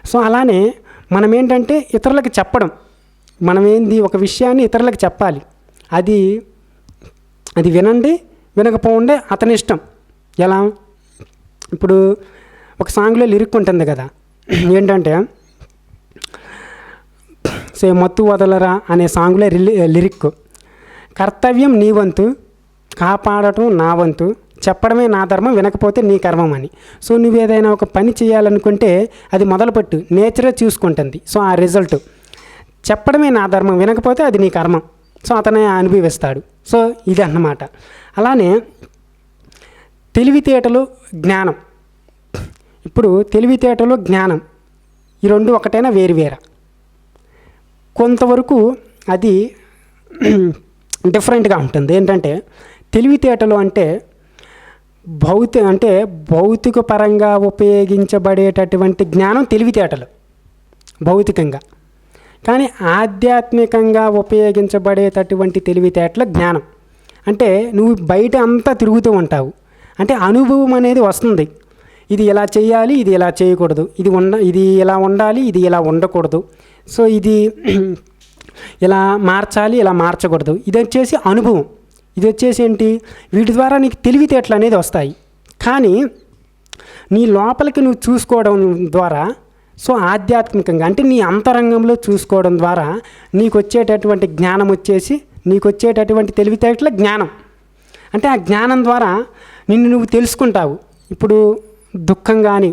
సో అలానే మనం ఏంటంటే ఇతరులకు చెప్పడం, మనం ఏంది ఒక విషయాన్ని ఇతరులకు చెప్పాలి, అది వినండి వినకపోండే అతని ఇష్టం. ఎలా ఇప్పుడు ఒక సాంగ్లో లిరిక్ ఉంటుంది కదా, ఏంటంటే మత్తు వదలరా అనే సాంగ్లో లిరిక్, కర్తవ్యం నీ వంతు, కాపాడటం నా వంతు, చెప్పడమే నా ధర్మం, వినకపోతే నీ కర్మం అని. సో నువ్వు ఏదైనా ఒక పని చేయాలనుకుంటే అది మొదలుపెట్టు, నేచరే చూసుకుంటుంది. సో ఆ రిజల్ట్ చెప్పడమే నా ధర్మం, వినకపోతే అది నీ కర్మం. సో అతనే అనుభవిస్తాడు. సో ఇది అన్నమాట. అలానే తెలివితేటలు జ్ఞానం. ఇప్పుడు తెలివితేటలు జ్ఞానం ఈ రెండు ఒకటైనా వేరువేరా? కొంతవరకు అది డిఫరెంట్గా ఉంటుంది. ఏంటంటే తెలివితేటలు అంటే భౌతిక పరంగా ఉపయోగించబడేటటువంటి జ్ఞానం తెలివితేటలు భౌతికంగా, కానీ ఆధ్యాత్మికంగా ఉపయోగించబడేటటువంటి తెలివితేటల జ్ఞానం అంటే నువ్వు బయట అంతా తిరుగుతూ ఉంటావు, అంటే అనుభవం అనేది వస్తుంది. ఇది ఇలా చేయాలి, ఇది ఇలా చేయకూడదు, ఇది ఇలా ఉండాలి, ఇది ఇలా ఉండకూడదు, సో ఇది ఇలా మార్చాలి, ఇలా మార్చకూడదు. ఇది వచ్చేసి అనుభవం. ఇది వచ్చేసి ఏంటి, వీటి ద్వారా నీకు తెలివితేటలు అనేది వస్తాయి. కానీ నీ లోపలికి నువ్వు చూసుకోవడం ద్వారా, సో ఆధ్యాత్మికంగా అంటే నీ అంతరంగంలో చూసుకోవడం ద్వారా నీకు వచ్చేటటువంటి జ్ఞానం వచ్చేసి, నీకు వచ్చేటటువంటి తెలివితేటల జ్ఞానం. అంటే ఆ జ్ఞానం ద్వారా నిన్ను నువ్వు తెలుసుకుంటావు. ఇప్పుడు దుఃఖం కానీ,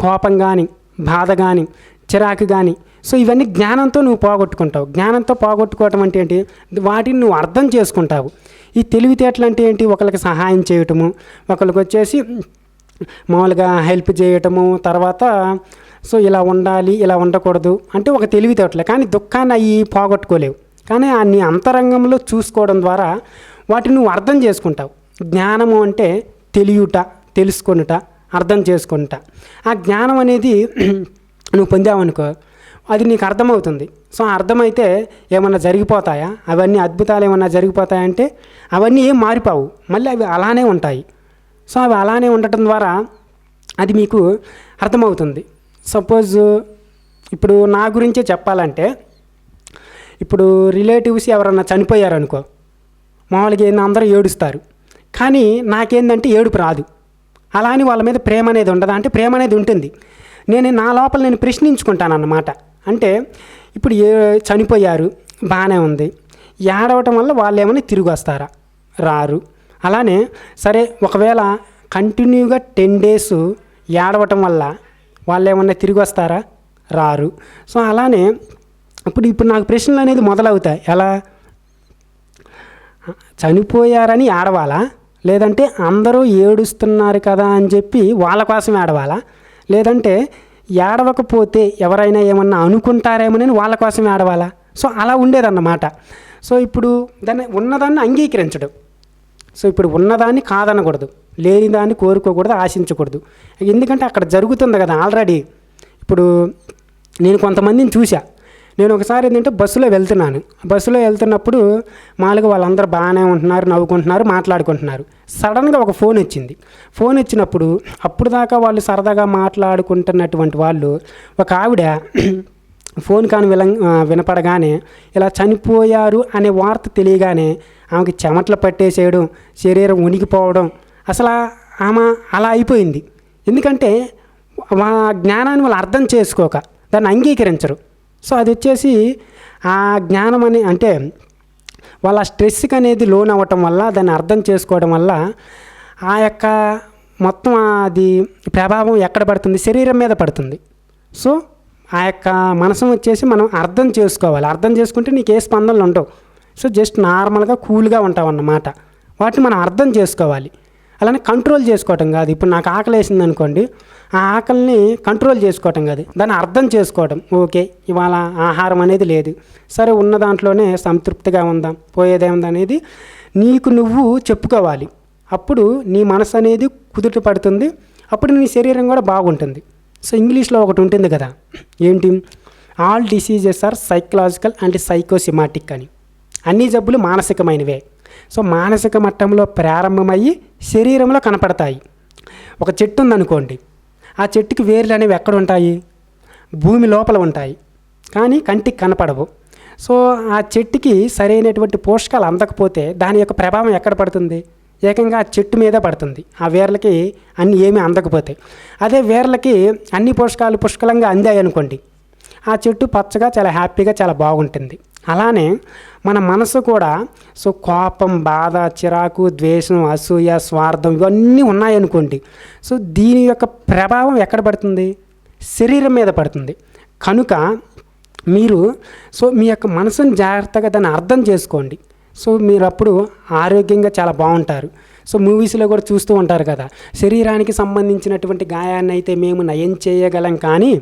కోపం కానీ, బాధ కానీ, చిరాకు కానీ, సో ఇవన్నీ జ్ఞానంతో నువ్వు పోగొట్టుకుంటావు. జ్ఞానంతో పోగొట్టుకోవటం అంటే ఏంటి, వాటిని నువ్వు అర్థం చేసుకుంటావు. ఈ తెలివితేటలు అంటే ఏంటి, ఒకరికి సహాయం చేయటము, ఒకరికి వచ్చేసి మామూలుగా హెల్ప్ చేయటము, తర్వాత సో ఇలా ఉండాలి, ఇలా ఉండకూడదు అంటే ఒక తెలివితేటలే. కానీ దుఃఖాన్ని అవి పోగొట్టుకోలేవు. కానీ నీ అంతరంగంలో చూసుకోవడం ద్వారా వాటిని నువ్వు అర్థం చేసుకుంటావు. జ్ఞానము అంటే తెలియుట, తెలుసుకొనుట, అర్థం చేసుకొనుట. ఆ జ్ఞానం అనేది నువ్వు పొందావనుకో, అది నీకు అర్థమవుతుంది. సో అర్థమైతే ఏమన్నా జరిగిపోతాయా, అవన్నీ అద్భుతాలు ఏమన్నా జరిగిపోతాయంటే అవన్నీ ఏం మారిపోవు, మళ్ళీ అవి అలానే ఉంటాయి. సో అవి అలానే ఉండటం ద్వారా అది మీకు అర్థమవుతుంది. సపోజ్ ఇప్పుడు నా గురించే చెప్పాలంటే, ఇప్పుడు రిలేటివ్స్ ఎవరన్నా చనిపోయారనుకో, మామూలుగా ఏంది అందరూ ఏడుస్తారు, కానీ నాకేందంటే ఏడుపు రాదు. అలా అని వాళ్ళ మీద ప్రేమ అనేది ఉండదా అంటే ప్రేమ అనేది ఉంటుంది. నా లోపల నేను ప్రశ్నించుకుంటాను అన్నమాట. అంటే ఇప్పుడు చనిపోయారు, బాగానే ఉంది, ఏడవటం వల్ల వాళ్ళు ఏమైనా తిరిగి వస్తారా, రారు. అలానే సరే ఒకవేళ కంటిన్యూగా 10 days ఏడవటం వల్ల వాళ్ళు ఏమన్నా తిరిగి వస్తారా, రారు. సో అలానే ఇప్పుడు నాకు ప్రశ్నలు అనేది మొదలవుతాయి. ఎలా, చనిపోయారని ఏడవాలా, లేదంటే అందరూ ఏడుస్తున్నారు కదా అని చెప్పి వాళ్ళ కోసం ఏడవాలా, లేదంటే ఏడవకపోతే ఎవరైనా ఏమన్నా అనుకుంటారేమోనని వాళ్ళ కోసం ఏడవాలా. సో అలా ఉండేదన్నమాట. సో ఇప్పుడు ఉన్నదాన్ని అంగీకరించడం. సో ఇప్పుడు ఉన్నదాన్ని కాదనకూడదు, లేని దాన్ని కోరుకోకూడదు, ఆశించకూడదు. ఎందుకంటే అక్కడ జరుగుతుంది కదా ఆల్రెడీ. ఇప్పుడు నేను కొంతమందిని చూసా. నేను ఒకసారి ఏంటంటే బస్సులో వెళ్తున్నప్పుడు మామూలుగా వాళ్ళందరూ బాగానే ఉంటున్నారు, నవ్వుకుంటున్నారు, మాట్లాడుకుంటున్నారు. సడన్గా ఒక ఫోన్ వచ్చింది. ఫోన్ వచ్చినప్పుడు అప్పుడు దాకా వాళ్ళు సరదాగా మాట్లాడుకుంటున్నటువంటి వాళ్ళు, ఒక ఆవిడ ఫోన్ కానీ వినపడగానే ఇలా చనిపోయారు అనే వార్త తెలియగానే ఆమెకి చెమటలు పట్టేసేయడం, శరీరం ఉనికిపోవడం, అసలు ఆమె అలా అయిపోయింది. ఎందుకంటే ఆ జ్ఞానాన్ని వాళ్ళు అర్థం చేసుకోక దాన్ని అంగీకరించరు. సో అది వచ్చేసి ఆ జ్ఞానం అంటే వాళ్ళ స్ట్రెస్కి అనేది లోన్ అవ్వటం వల్ల, దాన్ని అర్థం చేసుకోవడం వల్ల ఆ యొక్క మొత్తం అది ప్రభావం ఎక్కడ పడుతుంది, శరీరం మీద పడుతుంది. సో ఆ యొక్క మనసు వచ్చేసి మనం అర్థం చేసుకోవాలి. అర్థం చేసుకుంటే నీకు ఏ స్పందనలు ఉండవు. సో జస్ట్ నార్మల్గా కూల్గా ఉంటావు అన్నమాట. వాటిని మనం అర్థం చేసుకోవాలి. అలానే కంట్రోల్ చేసుకోవటం కాదు. ఇప్పుడు నాకు ఆకలి వేసింది అనుకోండి, ఆ ఆకలిని కంట్రోల్ చేసుకోవటం కాదు, దాన్ని అర్థం చేసుకోవడం. ఓకే, ఇవాళ ఆహారం అనేది లేదు, సరే ఉన్న దాంట్లోనే సంతృప్తిగా ఉందాం, పోయేదేముంది అనేది నీకు నువ్వు చెప్పుకోవాలి. అప్పుడు నీ మనసు అనేది కుదుట పడుతుంది, అప్పుడు నీ శరీరం కూడా బాగుంటుంది. సో ఇంగ్లీష్లో ఒకటి ఉంటుంది కదా, ఏంటి, all diseases are psychological and psychosomatic అని. అన్ని జబ్బులు మానసికమైనవే. సో మానసిక మట్టంలో ప్రారంభమయ్యి శరీరంలో కనపడతాయి. ఒక చెట్టు ఉందనుకోండి, ఆ చెట్టుకి వేర్లు అనేవి ఎక్కడ ఉంటాయి? భూమి లోపల ఉంటాయి, కానీ కంటికి కనపడవు. సో ఆ చెట్టుకి సరైనటువంటి పోషకాలు అందకపోతే దాని యొక్క ప్రభావం ఎక్కడ పడుతుంది? ఏకంగా ఆ చెట్టు మీద పడుతుంది. ఆ వేర్లకి అన్నీ ఏమీ అందకపోతాయి. అదే వేర్లకి అన్ని పోషకాలు పుష్కలంగా అందాయి అనుకోండి, ఆ చెట్టు పచ్చగా చాలా హ్యాపీగా చాలా బాగుంటుంది. అలానే మన మనసు కూడా సో కోపం, బాధ, చిరాకు, ద్వేషం, అసూయ, స్వార్థం ఇవన్నీ ఉన్నాయనుకోండి, సో దీని యొక్క ప్రభావం ఎక్కడ పడుతుంది? శరీరం మీద పడుతుంది. కనుక మీరు సో మీ యొక్క మనసుని జాగ్రత్తగా దాన్ని అర్థం చేసుకోండి. సో మీరు అప్పుడు ఆరోగ్యంగా చాలా బాగుంటారు. సో మూవీస్లో కూడా చూస్తూ ఉంటారు కదా, శరీరానికి సంబంధించినటువంటి గాయాన్ని అయితే మేము నయం చేయగలం, కానీ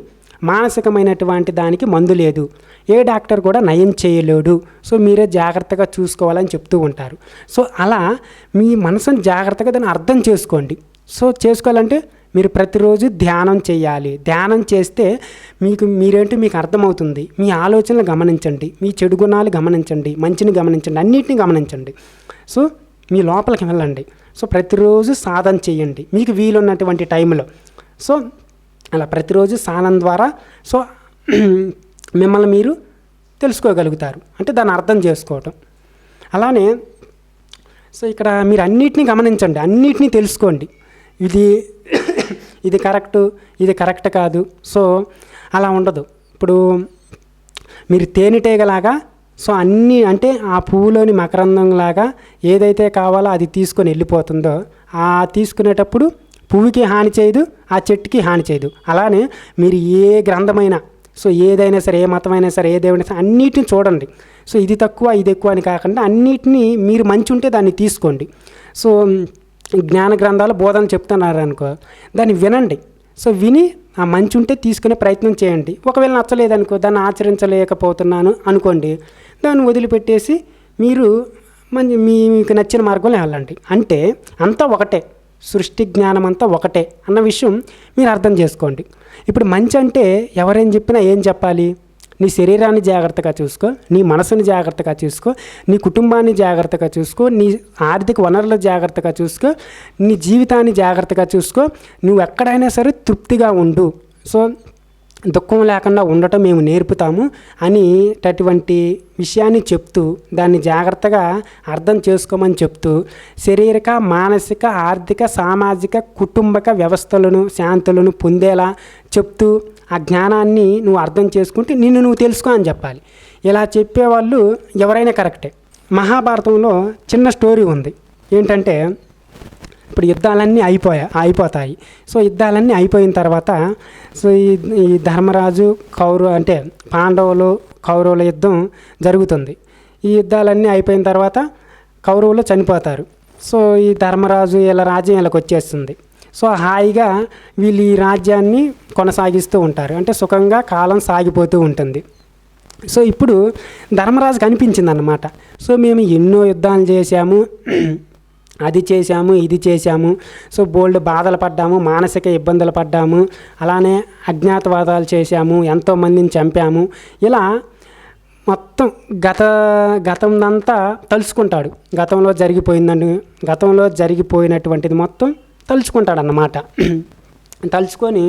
మానసికమైనటువంటి దానికి మందు లేదు, ఏ డాక్టర్ కూడా నయం చేయలేడు, సో మీరే జాగ్రత్తగా చూసుకోవాలని చెప్తూ ఉంటారు. సో అలా మీ మనసుని జాగ్రత్తగా దాన్ని అర్థం చేసుకోండి. సో చేసుకోవాలంటే మీరు ప్రతిరోజు ధ్యానం చేయాలి. ధ్యానం చేస్తే మీరేంటో మీకు అర్థమవుతుంది. మీ ఆలోచనలు గమనించండి, మీ చెడు గుణాలు గమనించండి, మంచిని గమనించండి, అన్నిటిని గమనించండి. సో మీ లోపలికి వెళ్ళండి. సో ప్రతిరోజు సాధన చేయండి మీకు వీలున్నటువంటి టైంలో. సో అలా ప్రతిరోజు సాధన ద్వారా సో మిమ్మల్ని మీరు తెలుసుకోగలుగుతారు, అంటే దాన్ని అర్థం చేసుకోవటం. అలానే సో ఇక్కడ మీరు అన్నిటినీ గమనించండి, అన్నిటినీ తెలుసుకోండి. ఇది కరెక్టు, ఇది కరెక్ట్ కాదు. సో అలా ఉండదు. ఇప్పుడు మీరు తేనెటీగలాగా సో అన్నీ అంటే ఆ పువ్వులోని మకరందంలాగా ఏదైతే కావాలో అది తీసుకొని వెళ్ళిపోతుందో, ఆ తీసుకునేటప్పుడు పువ్వుకి హాని చేయదు, ఆ చెట్టుకి హాని చేయదు. అలానే మీరు ఏ గ్రంథమైనా సో ఏదైనా సరే, ఏ మతమైనా సరే, ఏ దేవుడైనా సరే అన్నిటిని చూడండి. సో ఇది తక్కువ ఇది ఎక్కువ అని కాకుండా అన్నిటినీ మీరు మంచి ఉంటే దాన్ని తీసుకోండి. సో జ్ఞాన గ్రంథాలు బోధన చెప్తున్నారు అనుకో, దాన్ని వినండి. సో విని ఆ మంచి ఉంటే తీసుకునే ప్రయత్నం చేయండి. ఒకవేళ నచ్చలేదనుకో, దాన్ని ఆచరించలేకపోతున్నాను అనుకోండి, దాన్ని వదిలిపెట్టేసి మీరు మీకు నచ్చిన మార్గంలో వెళ్ళండి. అంటే అంతా ఒకటే, సృష్టి జ్ఞానం అంతా ఒకటే అన్న విషయం మీరు అర్థం చేసుకోండి. ఇప్పుడు మంచి అంటే ఎవరేం చెప్పినా ఏం చెప్పాలి? నీ శరీరాన్ని జాగ్రత్తగా చూసుకో, నీ మనసుని జాగ్రత్తగా చూసుకో, నీ కుటుంబాన్ని జాగ్రత్తగా చూసుకో, నీ ఆర్థిక వనరులు జాగ్రత్తగా చూసుకో, నీ జీవితాన్ని జాగ్రత్తగా చూసుకో, నువ్వు ఎక్కడైనా సరే తృప్తిగా ఉండు, సో దుఃఖం లేకుండా ఉండటం మేము నేర్పుతాము అనేటటువంటి విషయాన్ని చెప్తూ, దాన్ని జాగ్రత్తగా అర్థం చేసుకోమని చెప్తూ, శారీరక, మానసిక, ఆర్థిక, సామాజిక, కుటుంబక వ్యవస్థలను, శాంతులను పొందేలా చెప్తూ ఆ జ్ఞానాన్ని నువ్వు అర్థం చేసుకుంటే నిన్ను నువ్వు తెలుసుకో అని చెప్పాలి. ఇలా చెప్పేవాళ్ళు ఎవరైనా కరెక్టే. మహాభారతంలో చిన్న స్టోరీ ఉంది. ఏంటంటే ఇప్పుడు యుద్ధాలన్నీ అయిపోతాయి. సో యుద్ధాలన్నీ అయిపోయిన తర్వాత సో ఈ ధర్మరాజు పాండవులు కౌరవుల యుద్ధం జరుగుతుంది. ఈ యుద్ధాలన్నీ అయిపోయిన తర్వాత కౌరవులు చనిపోతారు. సో ఈ ధర్మరాజు ఇలా రాజ్యం వీళ్ళకి వచ్చేస్తుంది. సో హాయిగా వీళ్ళు ఈ రాజ్యాన్ని కొనసాగిస్తూ ఉంటారు, అంటే సుఖంగా కాలం సాగిపోతూ ఉంటుంది. సో ఇప్పుడు ధర్మరాజుకి అనిపించింది అన్నమాట, సో మేము ఎన్నో యుద్ధాలు చేశాము, అది చేశాము, ఇది చేశాము, సో బోల్డ్ బాధలు పడ్డాము, మానసిక ఇబ్బందులు పడ్డాము, అలానే అజ్ఞాతవాదాలు చేశాము, ఎంతోమందిని చంపాము, మొత్తం గతందంతా తలుచుకుంటాడు. గతంలో జరిగిపోయినటువంటిది మొత్తం తలుచుకుంటాడు అన్నమాట. తలుచుకొని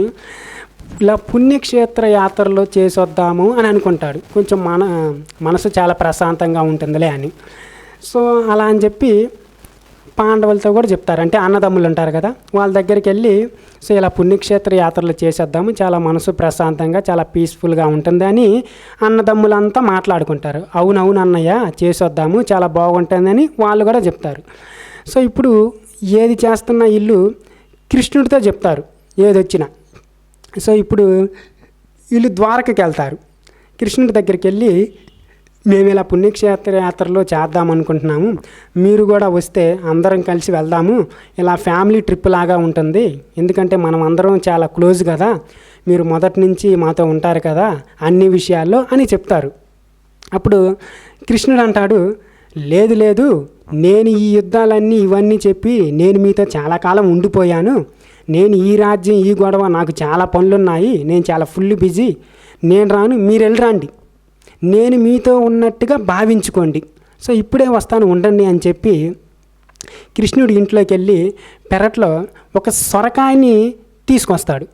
ఇలా పుణ్యక్షేత్ర యాత్రలో చేసొద్దాము అని అనుకుంటాడు. కొంచెం మనసు చాలా ప్రశాంతంగా ఉంటుందిలే అని. సో అలా అని చెప్పి పాండవులతో కూడా చెప్తారు, అంటే అన్నదమ్ములు ఉంటారు కదా, వాళ్ళ దగ్గరికి వెళ్ళి సో ఇలా పుణ్యక్షేత్ర యాత్రలు చేసేద్దాము, చాలా మనసు ప్రశాంతంగా చాలా పీస్ఫుల్గా ఉంటుంది అని అన్నదమ్ములంతా మాట్లాడుకుంటారు. అవునవును అన్నయ్య చేసొద్దాము, చాలా బాగుంటుందని వాళ్ళు కూడా చెప్తారు. సో ఇప్పుడు ఏది చేస్తున్న వీళ్ళు కృష్ణుడితో చెప్తారు ఏదొచ్చినా. సో ఇప్పుడు వీళ్ళు ద్వారకకి వెళ్తారు. కృష్ణుడి దగ్గరికి వెళ్ళి మేము ఇలా పుణ్యక్షేత్ర యాత్రలో చేద్దాం అనుకుంటున్నాము, మీరు కూడా వస్తే అందరం కలిసి వెళ్దాము, ఇలా ఫ్యామిలీ ట్రిప్ లాగా ఉంటుంది, ఎందుకంటే మనం అందరం చాలా క్లోజ్ కదా, మీరు మొదటి నుంచి మాతో ఉంటారు కదా అన్ని విషయాల్లో అని చెప్తారు. అప్పుడు కృష్ణుడు అంటాడు, లేదు లేదు, నేను ఈ యుద్ధాలన్నీ ఇవన్నీ చెప్పి నేను మీతో చాలా కాలం ఉండిపోయాను, నేను ఈ రాజ్యం ఈ గొడవ నాకు చాలా పనులున్నాయి, నేను చాలా ఫుల్ బిజీ, నేను రాను, మీరు వెళ్ళరండి, నేను మీతో ఉన్నట్టుగా భావించుకోండి, సో ఇప్పుడే వస్తాను ఉండండి అని చెప్పి కృష్ణుడి ఇంట్లోకి వెళ్ళి పెరట్లో ఒక సొరకాయని తీసుకొస్తాడు.